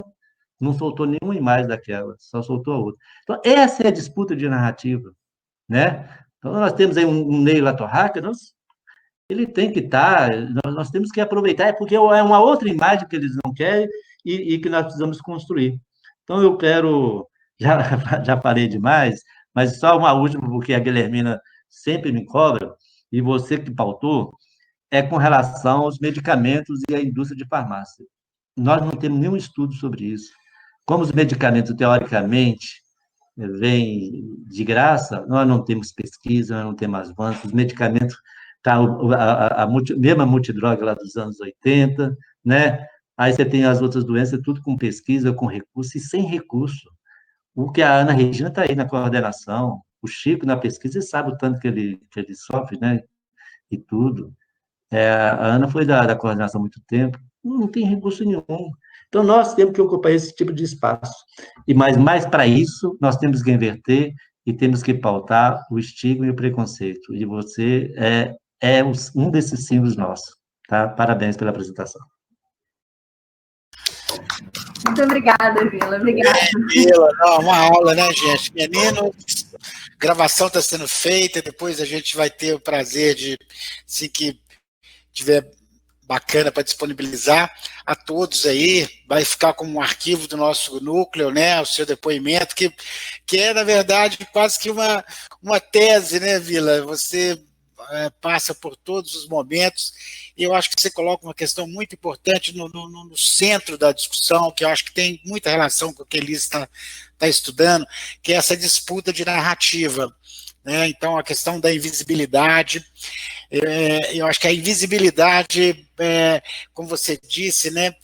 não soltou nenhuma imagem daquela, só soltou a outra. Então, essa é a disputa de narrativa, né? Então, nós temos aí um Ney Latorraca, ele tem que estar, nós temos que aproveitar, porque é uma outra imagem que eles não querem e que nós precisamos construir. Então, eu quero, já falei demais, mas só uma última, porque a Guilhermina sempre me cobra, e você que pautou, é com relação aos medicamentos e à indústria de farmácia. Nós não temos nenhum estudo sobre isso. Como os medicamentos, teoricamente, vêm de graça, nós não temos pesquisa, nós não temos avanços, os medicamentos, tá, a mesma multidroga lá dos anos 80, né? Aí você tem as outras doenças, tudo com pesquisa, com recurso e sem recurso. O que a Ana Regina está aí na coordenação, o Chico na pesquisa, você sabe o tanto que ele sofre, né? E tudo. A Ana foi da coordenação há muito tempo, não tem recurso nenhum. Então, nós temos que ocupar esse tipo de espaço. Mas mais para isso, nós temos que inverter e temos que pautar o estigma e o preconceito. E você é um desses símbolos nossos. Tá? Parabéns pela apresentação. Muito obrigada, Vila. Obrigada. Vila, uma aula, né, gente? Meninos, gravação está sendo feita, depois a gente vai ter o prazer de, assim que tiver bacana para disponibilizar a todos aí, vai ficar como um arquivo do nosso núcleo, né, o seu depoimento, que é, na verdade, quase que uma tese, né, Vila? Você passa por todos os momentos, e eu acho que você coloca uma questão muito importante no centro da discussão, que eu acho que tem muita relação com o que a Elis está estudando, que é essa disputa de narrativa, né? Então, a questão da invisibilidade, eu acho que a invisibilidade, como você disse, né,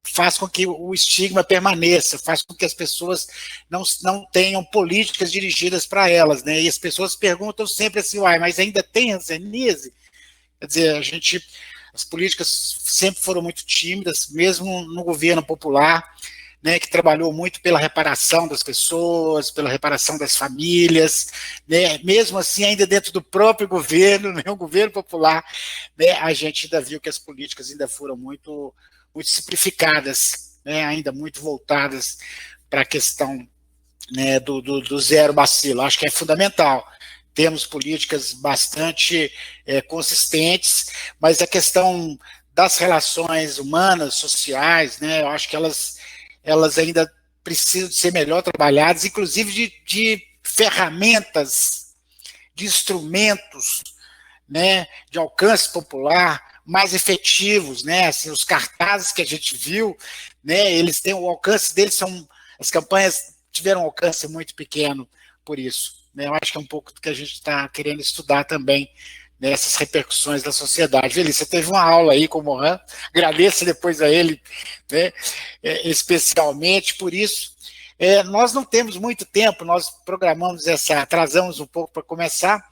faz com que o estigma permaneça, faz com que as pessoas não tenham políticas dirigidas para elas, né? E as pessoas perguntam sempre assim, mas ainda tem hanseníase? Quer dizer, as políticas sempre foram muito tímidas, mesmo no governo popular, né, que trabalhou muito pela reparação das pessoas, pela reparação das famílias, né, mesmo assim, ainda dentro do próprio governo, né, o governo popular, né, a gente ainda viu que as políticas ainda foram muito, muito simplificadas, né, ainda muito voltadas para a questão, né, do zero bacilo. Acho que é fundamental. Temos políticas bastante consistentes, mas a questão das relações humanas, sociais, né, eu acho que elas ainda precisam de ser melhor trabalhadas, inclusive de ferramentas, de instrumentos, né, de alcance popular mais efetivos, né, assim, os cartazes que a gente viu, né, eles têm o alcance deles, as campanhas tiveram um alcance muito pequeno por isso, né, eu acho que é um pouco do que a gente está querendo estudar também, nessas repercussões da sociedade. Feliz, você teve uma aula aí com o Mohan, agradeço depois a ele, né, especialmente por isso. Nós não temos muito tempo, nós programamos atrasamos um pouco para começar,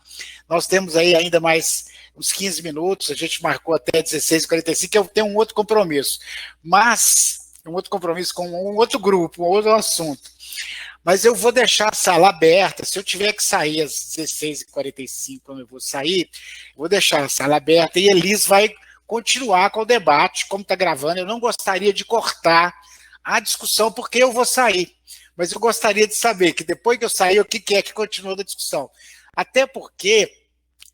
nós temos aí ainda mais uns 15 minutos, a gente marcou até 16h45, que eu tenho um outro compromisso, um outro compromisso com um outro grupo, um outro assunto. Mas eu vou deixar a sala aberta, se eu tiver que sair às 16h45, quando eu vou sair, eu vou deixar a sala aberta e Elis vai continuar com o debate, como está gravando. Eu não gostaria de cortar a discussão, porque eu vou sair, mas eu gostaria de saber que depois que eu sair, o que é que continua da discussão. Até porque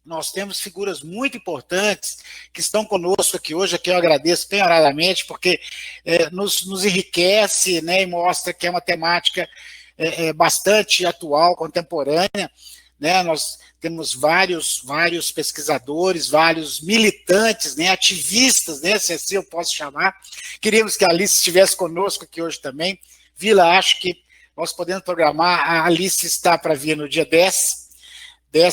nós temos figuras muito importantes que estão conosco aqui hoje, a quem eu agradeço penhoradamente, porque nos enriquece, né, e mostra que é uma temática bastante atual, contemporânea, né? Nós temos vários pesquisadores, vários militantes, né, ativistas, né, se assim eu posso chamar. Queríamos que a Alice estivesse conosco aqui hoje também. Vila, acho que nós podemos programar, a Alice está para vir no dia 10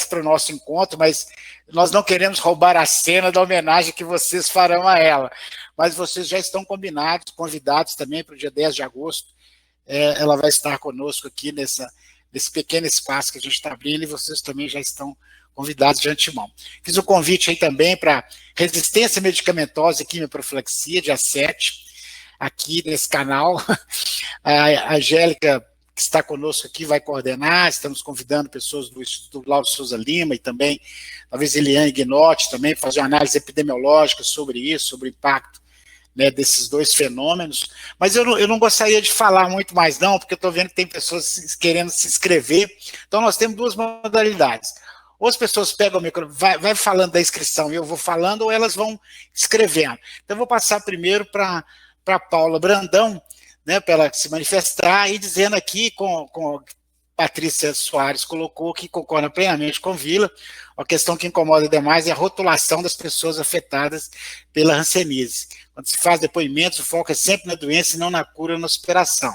para o nosso encontro, mas nós não queremos roubar a cena da homenagem que vocês farão a ela. Mas vocês já estão convidados também para o dia 10 de agosto. Ela vai estar conosco aqui nesse pequeno espaço que a gente está abrindo, e vocês também já estão convidados de antemão. Fiz o convite aí também para resistência medicamentosa e quimioprofilaxia, dia 7, aqui nesse canal. A Angélica, que está conosco aqui, vai coordenar, estamos convidando pessoas do Instituto Lauro Souza Lima e também, talvez Eliane Guinotti também, fazer uma análise epidemiológica sobre isso, sobre o impacto, né, desses dois fenômenos, mas eu não gostaria de falar muito mais não, porque eu estou vendo que tem pessoas querendo se inscrever, então nós temos duas modalidades, ou as pessoas pegam o microfone, vai falando da inscrição e eu vou falando, ou elas vão escrevendo. Então eu vou passar primeiro para a Paula Brandão, né, para ela se manifestar, e dizendo aqui, com Patrícia Soares colocou, que concorda plenamente com Vila, a questão que incomoda demais é a rotulação das pessoas afetadas pela hanseníase. Quando se faz depoimentos, o foco é sempre na doença e não na cura ou na superação.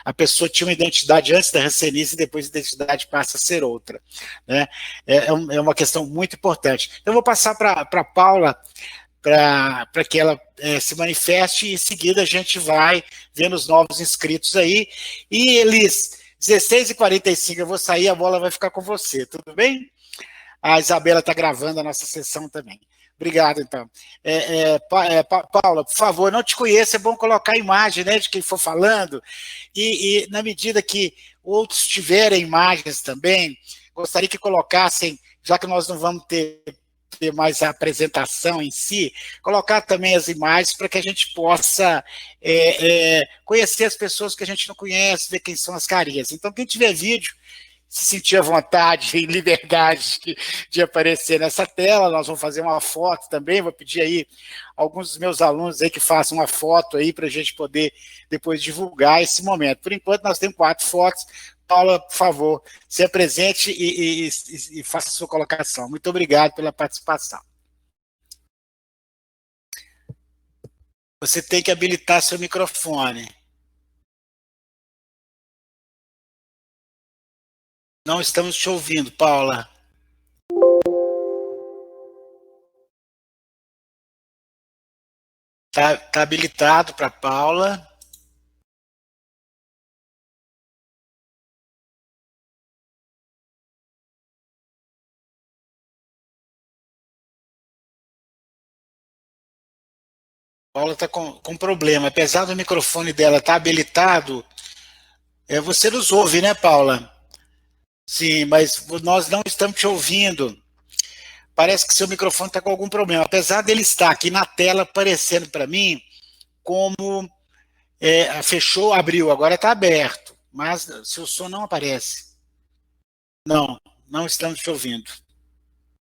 A pessoa tinha uma identidade antes da hanseníase e depois a identidade passa a ser outra, né? É uma questão muito importante. Então, eu vou passar para a Paula, para que ela se manifeste, e em seguida a gente vai vendo os novos inscritos aí. E, Elis, 16h45 eu vou sair, a bola vai ficar com você, tudo bem? A Isabela está gravando a nossa sessão também. Obrigado, então. Paula, por favor, não te conheço, é bom colocar a imagem, né, de quem for falando, e na medida que outros tiverem imagens também, gostaria que colocassem, já que nós não vamos ter mais a apresentação em si, colocar também as imagens para que a gente possa conhecer as pessoas que a gente não conhece, ver quem são as carinhas. Então, quem tiver vídeo, se sentir à vontade e liberdade de aparecer nessa tela, nós vamos fazer uma foto também, vou pedir aí alguns dos meus alunos aí que façam uma foto aí para a gente poder depois divulgar esse momento. Por enquanto, nós temos 4 fotos. Paula, por favor, se apresente e faça a sua colocação. Muito obrigado pela participação. Você tem que habilitar seu microfone. Não estamos te ouvindo, Paula. Tá habilitado para Paula. Paula está com problema. Apesar do microfone dela estar habilitado, você nos ouve, né, Paula? Sim, mas nós não estamos te ouvindo. Parece que seu microfone está com algum problema. Apesar dele estar aqui na tela aparecendo para mim como fechou, abriu, agora está aberto. Mas seu som não aparece. Não, não estamos te ouvindo.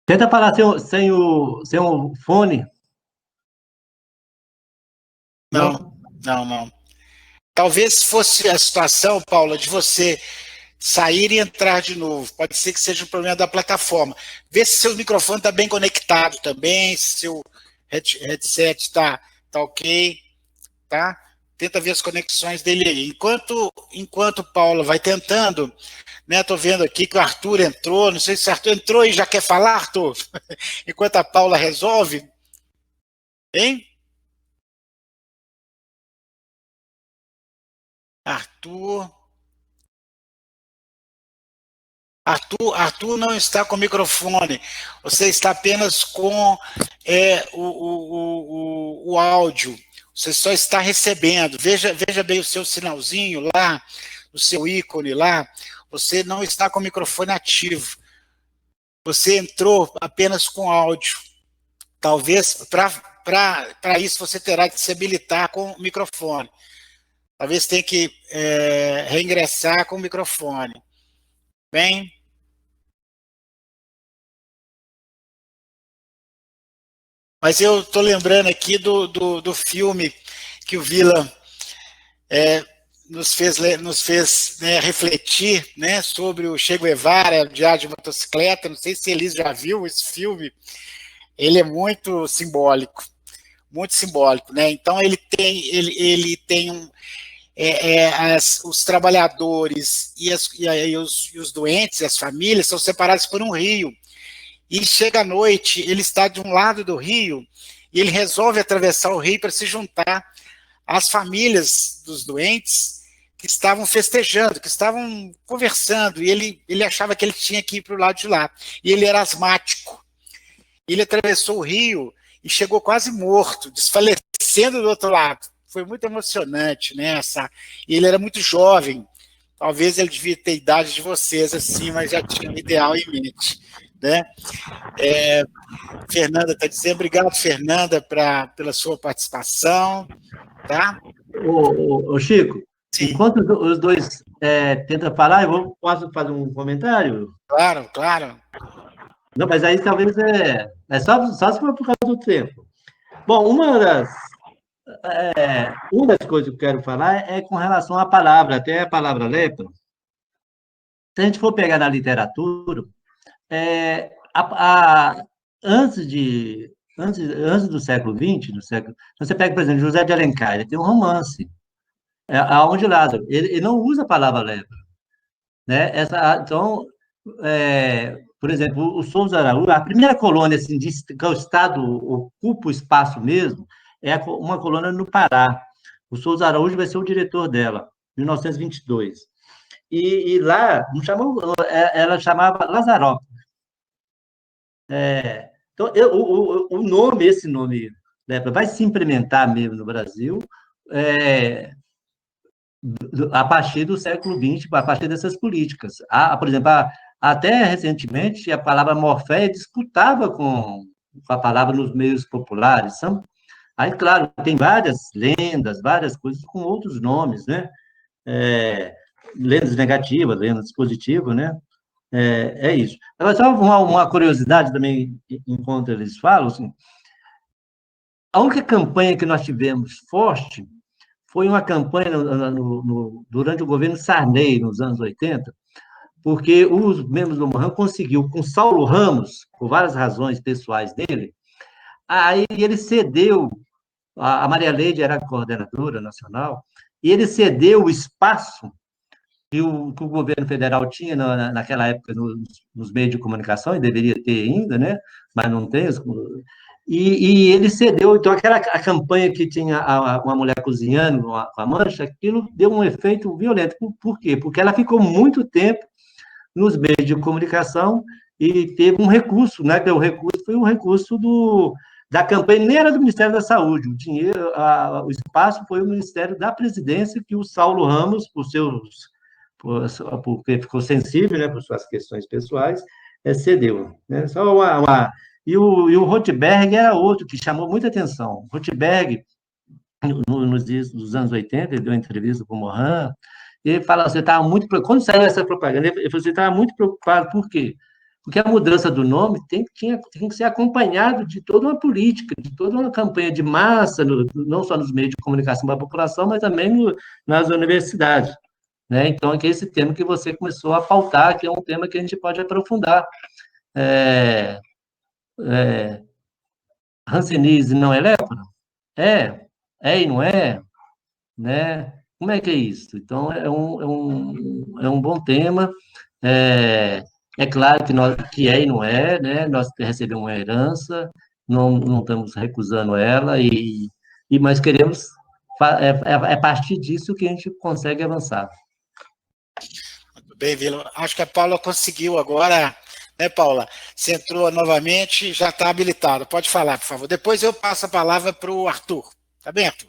Tenta falar sem o fone. Não, não, não. Talvez fosse a situação, Paula, de você sair e entrar de novo. Pode ser que seja um problema da plataforma. Vê se seu microfone está bem conectado também, se seu headset está ok, tá? Tenta ver as conexões dele aí. Enquanto Paula vai tentando, né? Estou vendo aqui que o Arthur entrou. Não sei se o Arthur entrou e já quer falar, Arthur. Enquanto a Paula resolve. Hein? Arthur não está com o microfone, você está apenas com o áudio, você só está recebendo. Veja bem o seu sinalzinho lá, o seu ícone lá, você não está com o microfone ativo, você entrou apenas com áudio. Talvez para isso você terá que se habilitar com o microfone. Talvez tenha que reingressar com o microfone. Bem. Mas eu estou lembrando aqui do filme que o Vila nos fez né, refletir, né, sobre o Che Guevara, o Diário de Motocicleta. Não sei se Elis já viu esse filme. Ele é muito simbólico, né? Então ele tem os trabalhadores e os doentes, as famílias são separados por um rio. E chega à noite, ele está de um lado do rio e ele resolve atravessar o rio para se juntar às famílias dos doentes que estavam festejando, que estavam conversando, e ele achava que ele tinha que ir para o lado de lá. E ele era asmático. Ele atravessou o rio e chegou quase morto, desfalecendo do outro lado. Foi muito emocionante, né? E ele era muito jovem. Talvez ele devia ter a idade de vocês, assim, mas já tinha um ideal em mente. Né? Fernanda está dizendo, obrigado, Fernanda, pela sua participação. Tá? Ô, Chico, sim. Enquanto os dois tentam falar, posso fazer um comentário? Claro. Não, mas aí talvez só se for por causa do tempo. Bom, uma das coisas que eu quero falar é com relação à palavra, até a palavra lepra. Se a gente for pegar na literatura, antes do século XX, você pega, por exemplo, José de Alencar, ele tem um romance, Aonde Lázaro, ele não usa a palavra lepra, né? Então, por exemplo, o Souza Araújo, a primeira colônia assim, que o Estado ocupa o espaço mesmo, é uma colônia no Pará. O Souza Araújo vai ser o diretor dela, 1922. E lá, ela chamava Lazarópolis. Então, esse nome, né, vai se implementar mesmo no Brasil a partir do século XX, a partir dessas políticas. Por exemplo, até recentemente, a palavra Morféia disputava com a palavra nos meios populares. Aí, claro, tem várias lendas, várias coisas com outros nomes, né? Lendas negativas, lendas positivas, né? Isso. Agora, só uma curiosidade também, enquanto eles falam, assim, a única campanha que nós tivemos forte foi uma campanha durante o governo Sarney, nos anos 80, porque os membros do MORAN conseguiu, com Saulo Ramos, por várias razões pessoais dele, aí ele cedeu, a Maria Leide era a coordenadora nacional, e ele cedeu o espaço que o governo federal tinha naquela época nos meios de comunicação, e deveria ter ainda, né? Mas não tem. E ele cedeu, então, a campanha que tinha uma mulher cozinhando com a mancha, aquilo deu um efeito violento. Por quê? Porque ela ficou muito tempo nos meios de comunicação e teve um recurso, né? Que o recurso foi um recurso da campanha, nem era do Ministério da Saúde, o dinheiro, o espaço foi o Ministério da Presidência, que o Saulo Ramos, porque ficou sensível, né, por suas questões pessoais, cedeu. Né? Só e o Rothberg era outro que chamou muita atenção. Rothberg, nos dias dos anos 80, ele deu uma entrevista com o Morin, e ele fala assim, estava muito quando saiu essa propaganda, ele falou assim, estava muito preocupado, por quê? Porque a mudança do nome tem que ser acompanhado de toda uma política, de toda uma campanha de massa, não só nos meios de comunicação da população, mas também nas universidades. Né? Então, é esse tema que você começou a pautar, que é um tema que a gente pode aprofundar. Hanseníase não é lepra? É e não é? Né? Como é que é isso? Então, é um bom tema. É claro que é e não é, né? Nós recebemos uma herança, não estamos recusando ela, mas queremos, é a partir disso que a gente consegue avançar. Muito bem, Vila. Acho que a Paula conseguiu agora, né, Paula? Você entrou novamente, já está habilitado. Pode falar, por favor. Depois eu passo a palavra para o Arthur. Tá bem, Arthur?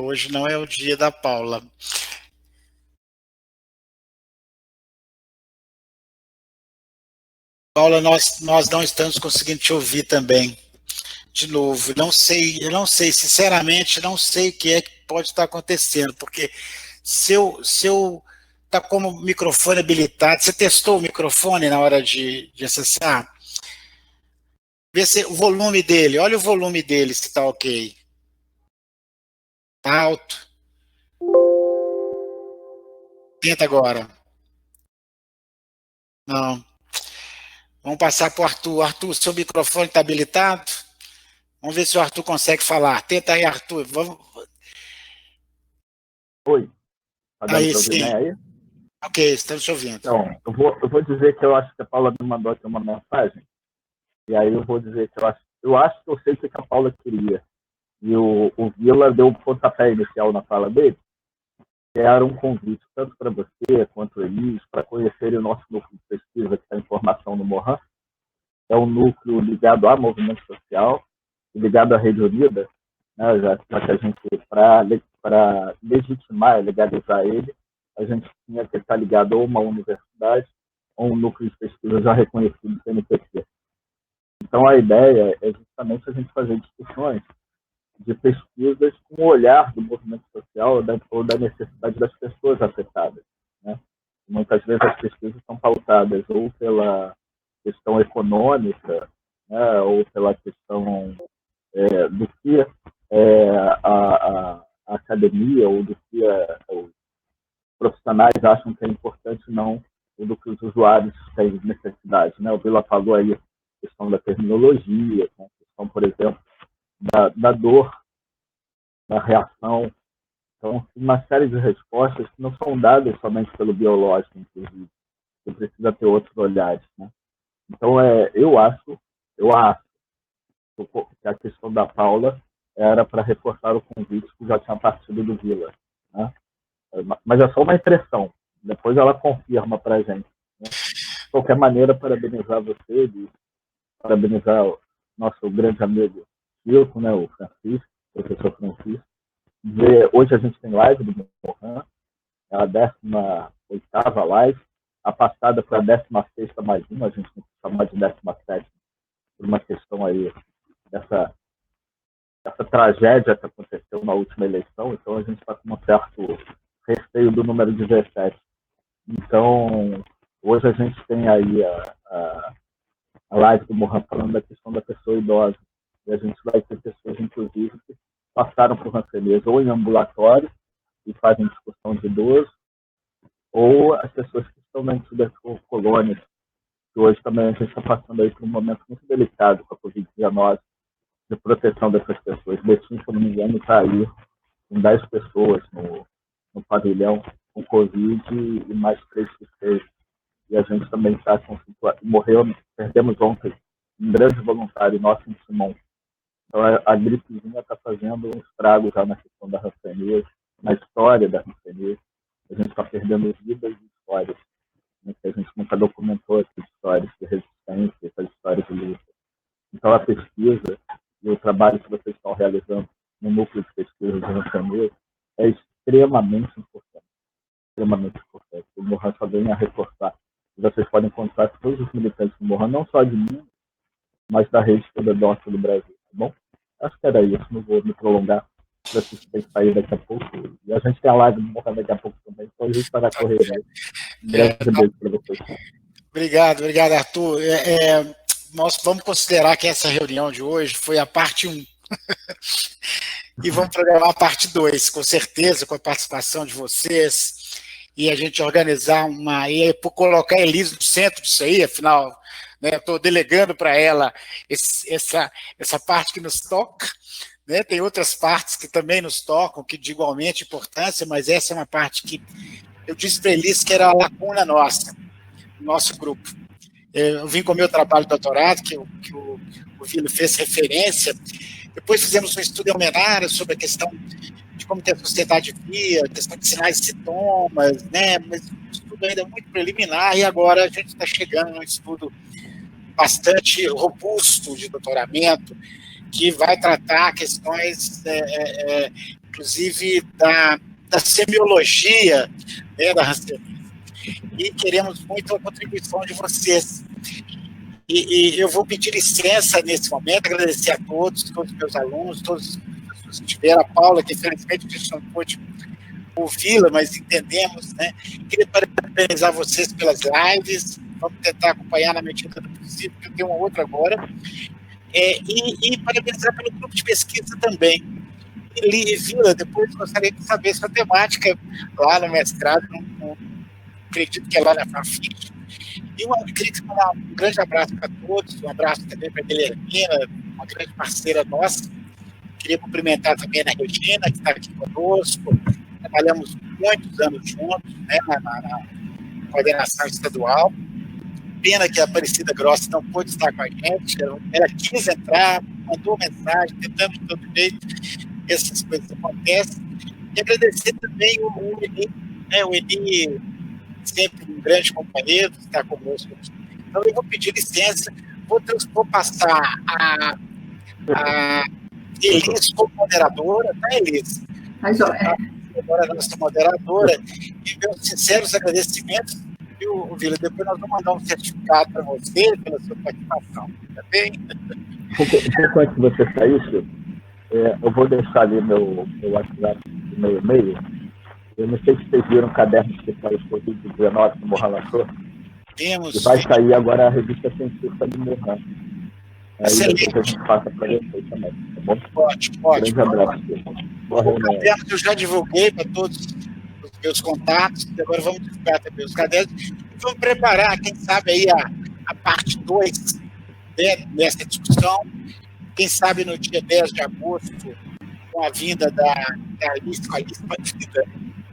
Hoje não é o dia da Paula. Paula, nós não estamos conseguindo te ouvir também. De novo, eu não sei, sinceramente, não sei o que é que pode estar acontecendo, porque se eu tá como microfone habilitado, você testou o microfone na hora de acessar? Vê se o volume dele, olha o volume dele, se está ok. Tá alto. Tenta agora. Não. Vamos passar para o Arthur. Arthur, seu microfone está habilitado? Vamos ver se o Arthur consegue falar. Tenta aí, Arthur. Vamos... Oi. Tá dando aí, pra ouvir sim. bem aí? Ok, estamos te ouvindo. Então, eu vou dizer que eu acho que a Paula me mandou aqui uma mensagem. E aí eu vou dizer que eu acho que eu sei o que a Paula queria. E o Vila deu o pontapé inicial na fala dele, que era um convite tanto para você quanto o Elis, para conhecerem o nosso núcleo de pesquisa que está em formação no Morin. É um núcleo ligado ao movimento social, ligado à Rede Unida, né, já que a gente, para legitimar e legalizar ele, a gente tinha que estar ligado a uma universidade ou um núcleo de pesquisa já reconhecido do CNPq. Então, a ideia é justamente a gente fazer discussões de pesquisas com o olhar do movimento social ou da necessidade das pessoas afetadas. Né? Muitas vezes as pesquisas são pautadas ou pela questão econômica, né, ou pela questão do que a academia ou do que os profissionais acham que é importante, não ou do que os usuários têm necessidade. Né? O Vila falou aí a questão da terminologia, a questão, por exemplo, da dor, da reação. Então, uma série de respostas que não são dadas somente pelo biológico, inclusive, que precisa ter outros olhares. Né? Então, eu acho que a questão da Paula era para reforçar o convite que já tinha partido do Vila. Né? Mas é só uma impressão. Depois ela confirma para a gente. Né? De qualquer maneira, parabenizar você, parabenizar o nosso grande amigo Wilson, né, o Francisco, o professor Francisco. Hoje a gente tem live do Morin, é a 18ª live. A passada foi a 16ª mais uma, a gente tem que chamar de 17ª, por uma questão aí dessa tragédia que aconteceu na última eleição. Então a gente está com um certo receio do número 17. Então, hoje a gente tem aí a live do Morin falando da questão da pessoa idosa. E a gente vai ter pessoas, inclusive, que passaram por hanseníase ou em ambulatório e fazem discussão de idoso, ou as pessoas que estão dentro das colônias, que hoje também a gente está passando aí por um momento muito delicado com a Covid-19, de proteção dessas pessoas. Betim, se eu não me engano, está aí com 10 pessoas no pavilhão com Covid e mais 3 que 6. E a gente também está com morreu, perdemos ontem um grande voluntário nosso em Simão. Então a gripezinha está fazendo um estrago já na questão da hanseníase, na história da hanseníase. A gente está perdendo vidas, histórias, né, que a gente nunca documentou essas histórias de resistência, essas histórias de luta. Então, a pesquisa e o trabalho que vocês estão realizando no núcleo de pesquisa do Rio de Janeiro é extremamente importante. Extremamente importante. O Mohan só vem a reforçar. Vocês podem encontrar todos os militantes do Mohan, não só de Minas, mas da rede toda nossa do Brasil, tá bom? Acho que era isso, não vou me prolongar, para vocês terem que sair daqui a pouco. E a gente tem a live do Mohan daqui a pouco também, então a gente vai na correria. Um grande beijo para vocês. Obrigado, Arthur. Nós vamos considerar que essa reunião de hoje foi a parte 1. E vamos programar a parte 2, com certeza, com a participação de vocês, e a gente organizar e colocar a Elise no centro disso aí, afinal, né, estou delegando para ela essa parte que nos toca, né, tem outras partes que também nos tocam, que de igualmente importância, mas essa é uma parte que eu disse para a Elise que era a lacuna nossa, do nosso grupo. Eu vim com o meu trabalho de doutorado, que o Vila fez referência. Depois fizemos um estudo em homenagem sobre a questão de como que a sociedade via, a questão de sinais e sintomas, né? Mas um estudo ainda muito preliminar, e agora a gente está chegando num estudo bastante robusto de doutoramento, que vai tratar questões, inclusive, da semiologia, né, da hanseníase. E queremos muito a contribuição de vocês. E eu vou pedir licença nesse momento, agradecer a todos os meus alunos, todos os professores que tiveram, a Paula, que infelizmente a gente não pôde ouvi-la, mas entendemos, né? Queria parabenizar vocês pelas lives, vamos tentar acompanhar na medida do possível, porque eu tenho uma outra agora, e parabenizar pelo grupo de pesquisa também. E Vila, depois gostaria de saber sua temática lá no mestrado, acredito que é lá na FAFIT. E eu queria mandar um grande abraço para todos, um abraço também para a Guilhermina, uma grande parceira nossa. Queria cumprimentar também a Regina, que está aqui conosco. Trabalhamos muitos anos juntos, né, na coordenação estadual. Pena que a Aparecida Grossi não pôde estar com a gente. Ela quis entrar, mandou mensagem, tentamos de todo jeito, essas coisas acontecem. E agradecer também o Eni, né, o Eni, sempre um grande companheiro, que está conosco aqui. Então, eu vou pedir licença, vou passar a Elise como moderadora, tá, Elise? Agora a nossa moderadora, e meus sinceros agradecimentos, viu, Vila? Depois nós vamos mandar um certificado para você, pela sua participação, tá bem? Pouco antes de você sair, Chico, eu vou deixar ali meu WhatsApp, meu e-mail. Eu não sei se vocês viram o caderno especial de Covid-19 que o Mohan lançou. Temos. E vai sair agora a revista científica do Mohan. Aí depois a gente passa para vocês também, tá bom? Ótimo. Grande abraço. O caderno eu já divulguei para todos os meus contatos, e agora vamos divulgar também os cadernos. E vamos preparar, quem sabe, aí a parte 2, né, dessa discussão. Quem sabe no dia 10 de agosto, com a vinda da Alice,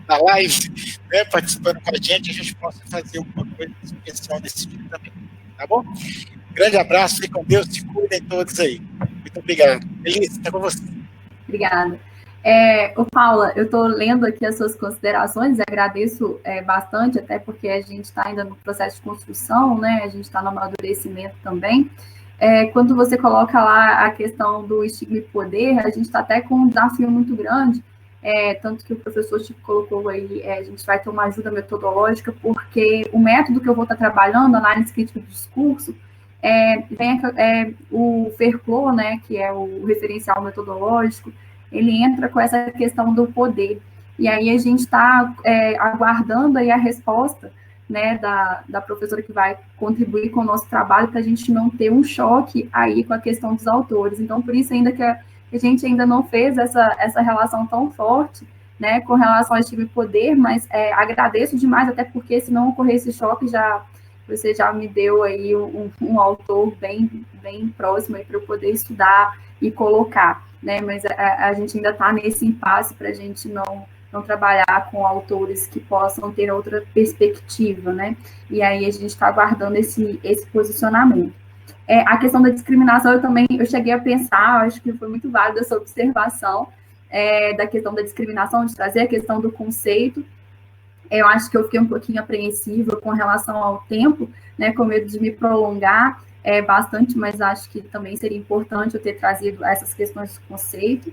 na live, né, participando com a gente possa fazer alguma coisa especial nesse dia também. Tá bom? Grande abraço, fiquem com Deus, se cuidem todos aí. Muito obrigado. Elise, está com você. Obrigada. Paula, eu estou lendo aqui as suas considerações e agradeço bastante, até porque a gente está ainda no processo de construção, né? A gente está no amadurecimento também. Quando você coloca lá a questão do estigma e poder, a gente está até com um desafio muito grande, tanto que o professor Chico colocou aí, a gente vai ter uma ajuda metodológica, porque o método que eu vou estar trabalhando, análise crítica do discurso, o FERCLO, né, que é o referencial metodológico, ele entra com essa questão do poder. E aí a gente está aguardando aí a resposta, né, da professora que vai contribuir com o nosso trabalho, para a gente não ter um choque aí com a questão dos autores. Então, por isso ainda que a gente ainda não fez essa relação tão forte, né, com relação ao estigma e poder, mas agradeço demais, até porque se não ocorrer esse choque, você já me deu aí um autor bem próximo para eu poder estudar e colocar, né, mas a gente ainda está nesse impasse para a gente não trabalhar com autores que possam ter outra perspectiva, né, e aí a gente está aguardando esse posicionamento. A questão da discriminação, eu cheguei a pensar, acho que foi muito válida essa observação, da questão da discriminação, de trazer a questão do conceito, Eu acho que eu fiquei um pouquinho apreensiva com relação ao tempo, né, com medo de me prolongar bastante, mas acho que também seria importante eu ter trazido essas questões do conceito.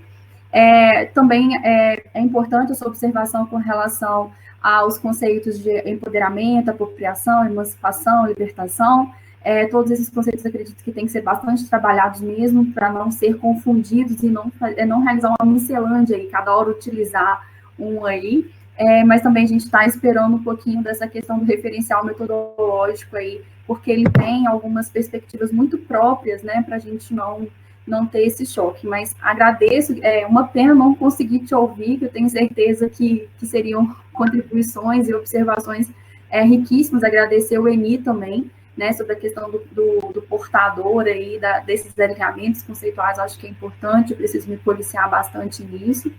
Também é importante essa observação com relação aos conceitos de empoderamento, apropriação, emancipação, libertação. Todos esses conceitos, acredito que têm que ser bastante trabalhados mesmo, para não ser confundidos e não realizar uma miscelânea aí, cada hora utilizar um aí. Mas também a gente está esperando um pouquinho dessa questão do referencial metodológico aí, porque ele tem algumas perspectivas muito próprias, né, para a gente não ter esse choque. Mas agradeço, uma pena não conseguir te ouvir, que eu tenho certeza que seriam contribuições e observações riquíssimas. Agradecer o Eni também, né, sobre a questão do portador aí, desses alinhamentos conceituais. Acho que é importante, eu preciso me policiar bastante nisso.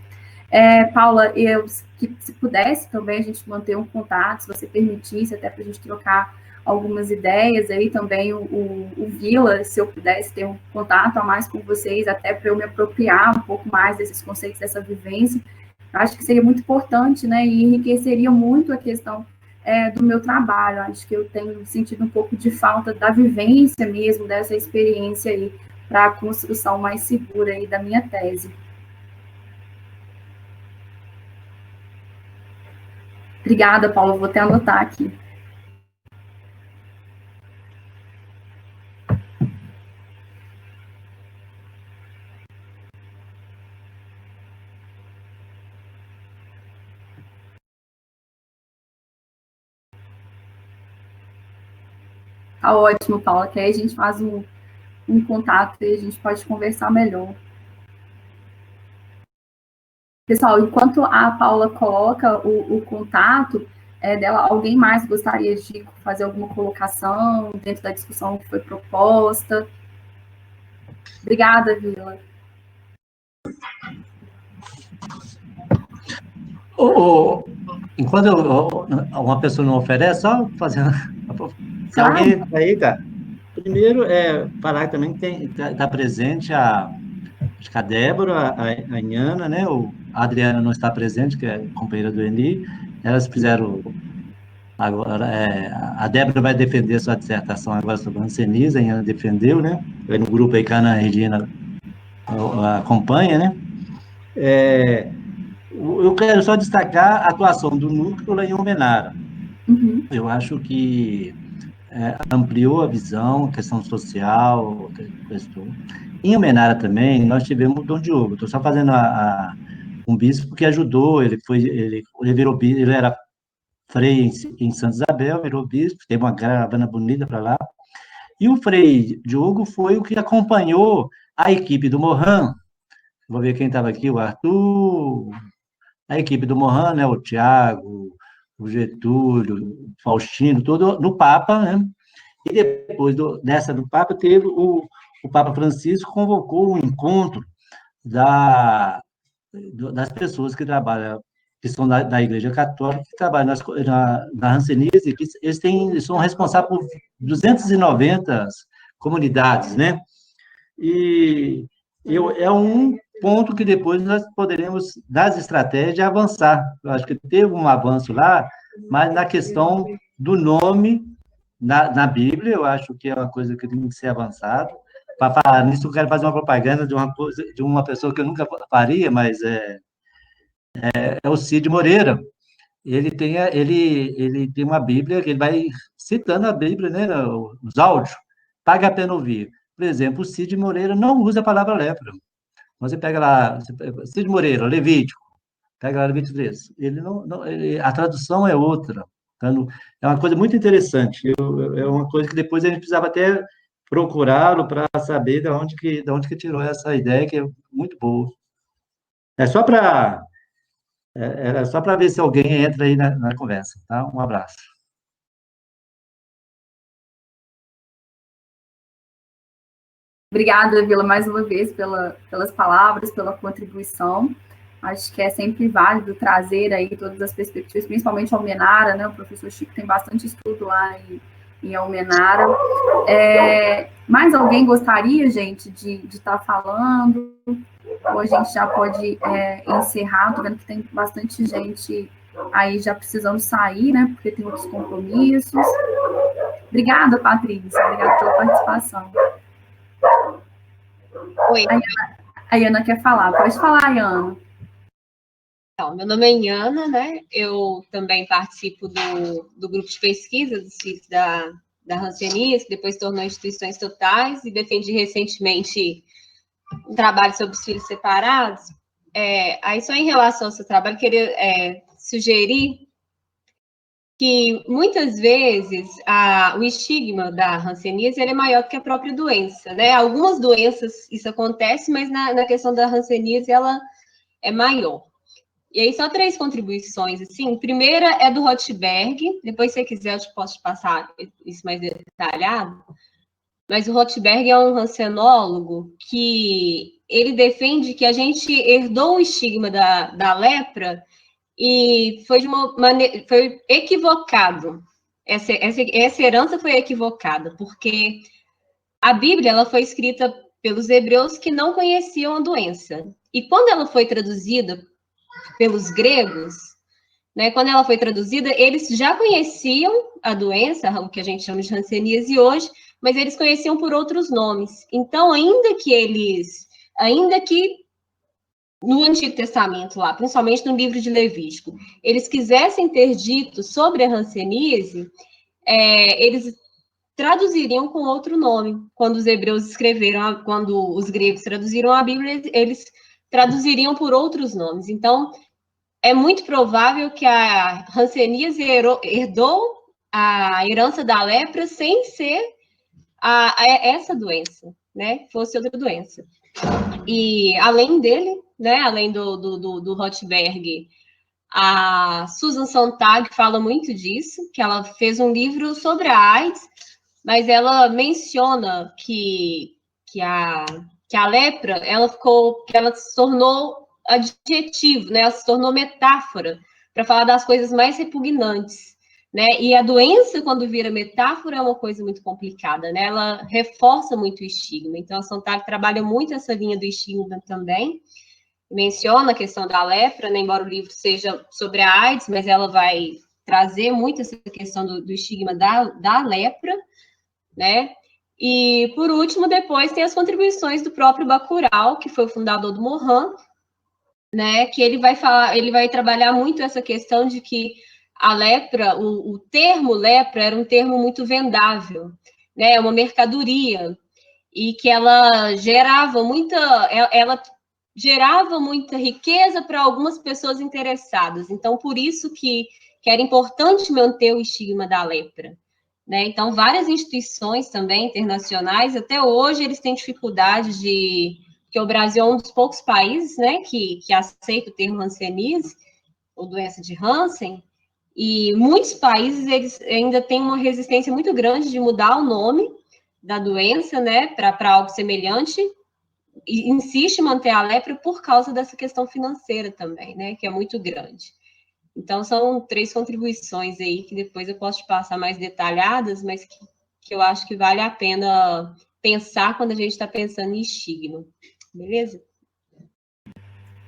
Paula, que se pudesse também a gente manter um contato, se você permitisse, até para a gente trocar algumas ideias aí também, o Vila, se eu pudesse ter um contato a mais com vocês, até para eu me apropriar um pouco mais desses conceitos, dessa vivência, acho que seria muito importante, né, e enriqueceria muito a questão do meu trabalho. Acho que eu tenho sentido um pouco de falta da vivência mesmo, dessa experiência aí, para a construção mais segura aí da minha tese. Obrigada, Paula, vou até anotar aqui. Tá ótimo, Paula, que aí a gente faz um contato e a gente pode conversar melhor. Pessoal, enquanto a Paula coloca o contato dela, alguém mais gostaria de fazer alguma colocação dentro da discussão que foi proposta? Obrigada, Vila. Enquanto uma pessoa não oferece, só fazendo... Se alguém aí, cara, primeiro falar também que está presente acho que a Débora, a Inhana, né? A Adriana não está presente, que é companheira do Eni. Elas fizeram agora. A Débora vai defender sua dissertação agora sobre a hanseníase, a Inhana defendeu, né? No grupo aí que a Ana Regina acompanha, né? Eu quero só destacar a atuação do núcleo lá em Almenara. Uhum. Eu acho que ampliou a visão, a questão social, Em Almenara também, nós tivemos o Dom Diogo. Estou só fazendo um bispo que ajudou, ele virou bispo, ele era frei em Santa Isabel, virou bispo, teve uma caravana bonita para lá. E o frei Diogo foi o que acompanhou a equipe do Mohan. Vou ver quem estava aqui, o Arthur, a equipe do Mohan, né, o Tiago, o Getúlio, o Faustino, todo no Papa, né? E depois dessa do Papa, teve o Papa Francisco convocou um encontro das pessoas que trabalham, que são da Igreja Católica, que trabalham na hanseníase, que eles são responsáveis por 290 comunidades, né? E é um ponto que depois nós poderemos, das estratégias, avançar. Eu acho que teve um avanço lá, mas na questão do nome na Bíblia, eu acho que é uma coisa que tem que ser avançado. Para falar nisso, eu quero fazer uma propaganda de uma pessoa que eu nunca faria, mas é o Cid Moreira. Ele tem uma Bíblia, que ele vai citando a Bíblia, né, os áudios, paga a pena ouvir. Por exemplo, o Cid Moreira não usa a palavra lepra. Você pega lá, Cid Moreira, Levítico, pega lá Levítico 3. A tradução é outra. Então, é uma coisa muito interessante. É uma coisa que depois a gente precisava até procurá-lo para saber de onde que tirou essa ideia, que é muito boa. Era só para ver se alguém entra aí na conversa, tá? Um abraço. Obrigada, Vila, mais uma vez pelas palavras, pela contribuição. Acho que é sempre válido trazer aí todas as perspectivas, principalmente Almenara, né? O professor Chico tem bastante estudo lá em Almenara. Mais alguém gostaria, gente, de estar falando? Ou a gente já pode encerrar? Estou vendo que tem bastante gente aí já precisamos sair, né, porque tem outros compromissos. Obrigada, Patrícia, obrigada pela participação. Oi. A Iana quer falar, pode falar, Iana. Então, meu nome é Iana, né? Eu também participo do grupo de pesquisa dos filhos da Hanseníase, que depois tornou instituições totais, e defendi recentemente um trabalho sobre os filhos separados. Aí, só em relação ao seu trabalho, queria sugerir que, muitas vezes, o estigma da Hanseníase ele é maior do que a própria doença, né? Algumas doenças isso acontece, mas na questão da Hanseníase ela é maior. E aí, só 3 contribuições, assim. Primeira é do Rothberg, depois, se você quiser, eu posso te passar isso mais detalhado. Mas o Rothberg é um hansenólogo que ele defende que a gente herdou o estigma da lepra e foi de uma maneira, foi equivocado. Essa herança foi equivocada, porque a Bíblia ela foi escrita pelos hebreus que não conheciam a doença. E quando ela foi traduzida pelos gregos, né, quando ela foi traduzida, eles já conheciam a doença, o que a gente chama de hanseníase hoje, mas eles conheciam por outros nomes. Então, ainda que no Antigo Testamento, lá, principalmente no livro de Levítico, eles quisessem ter dito sobre a hanseníase, eles traduziriam com outro nome. Quando os hebreus escreveram, quando os gregos traduziram a Bíblia, eles traduziriam por outros nomes. Então, é muito provável que a hanseníase herdou a herança da lepra sem ser essa doença, né? Fosse outra doença. E além dele, né? Além do Rothberg, a Susan Sontag fala muito disso, que ela fez um livro sobre a AIDS, mas ela menciona que a lepra, ela se tornou adjetivo, né? Ela se tornou metáfora para falar das coisas mais repugnantes, né? E a doença, quando vira metáfora, é uma coisa muito complicada, né? Ela reforça muito o estigma. Então, a Sontag trabalha muito essa linha do estigma também. Menciona a questão da lepra, né? Embora o livro seja sobre a AIDS, mas ela vai trazer muito essa questão do estigma da lepra, né? E, por último, depois tem as contribuições do próprio Bacurau, que foi o fundador do Mohan, né? Que ele vai trabalhar muito essa questão de que a lepra, o termo lepra era um termo muito vendável, né? É uma mercadoria, e que ela gerava muita riqueza para algumas pessoas interessadas. Então, por isso que era importante manter o estigma da lepra, né? Então, várias instituições também internacionais, até hoje, eles têm dificuldade porque o Brasil é um dos poucos países, né, que aceita o termo hanseníase, ou doença de Hansen, e muitos países, eles ainda têm uma resistência muito grande de mudar o nome da doença, né, para algo semelhante, e insiste em manter a lepra por causa dessa questão financeira também, né, que é muito grande. Então, são 3 contribuições aí, que depois eu posso te passar mais detalhadas, mas que eu acho que vale a pena pensar quando a gente está pensando em estigma. Beleza?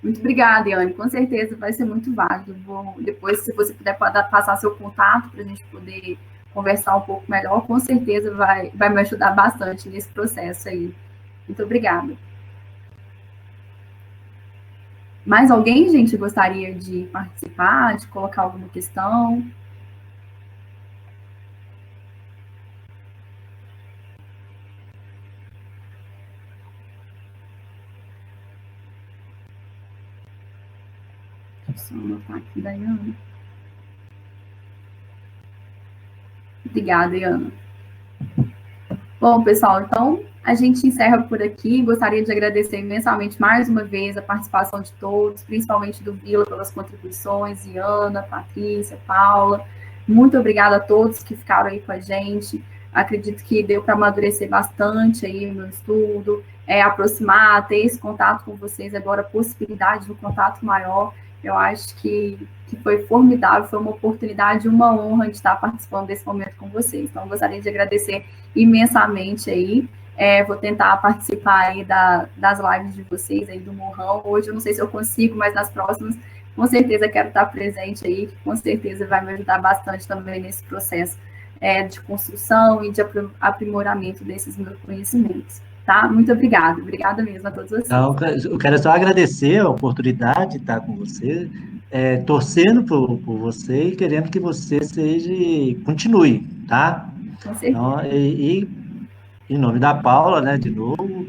Muito obrigada, Iane. Com certeza vai ser muito válido. Depois, se você puder passar seu contato para a gente poder conversar um pouco melhor, com certeza vai me ajudar bastante nesse processo aí. Muito obrigada. Mais alguém, gente, gostaria de participar, de colocar alguma questão? Deixa eu só anotar aqui da Iana. Obrigada, Iana. Bom, pessoal, então a gente encerra por aqui. Gostaria de agradecer imensamente mais uma vez a participação de todos, principalmente do Vila pelas contribuições, Iana, Patrícia, Paula. Muito obrigada a todos que ficaram aí com a gente. Acredito que deu para amadurecer bastante aí o meu estudo, aproximar, ter esse contato com vocês agora, a possibilidade de um contato maior. Eu acho que foi formidável, foi uma oportunidade, uma honra de estar participando desse momento com vocês. Então, gostaria de agradecer imensamente aí. Vou tentar participar aí das lives de vocês aí do Mohan. Hoje eu não sei se eu consigo, mas nas próximas com certeza quero estar presente aí, com certeza vai me ajudar bastante também nesse processo de construção e de aprimoramento desses meus conhecimentos, tá? Muito obrigada mesmo a todos vocês. Então, eu quero só agradecer a oportunidade de estar com você, torcendo por você e querendo que você continue, tá? Com certeza. Então, e em nome da Paula, né, de novo,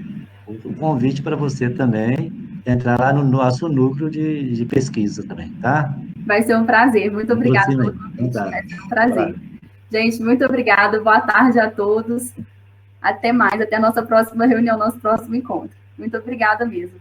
o convite para você também entrar lá no nosso núcleo de pesquisa também, tá? Vai ser um prazer, muito obrigada pelo convite, Tá. vai ser um prazer. Gente, muito obrigada, boa tarde a todos, até mais, até a nossa próxima reunião, nosso próximo encontro. Muito obrigada mesmo.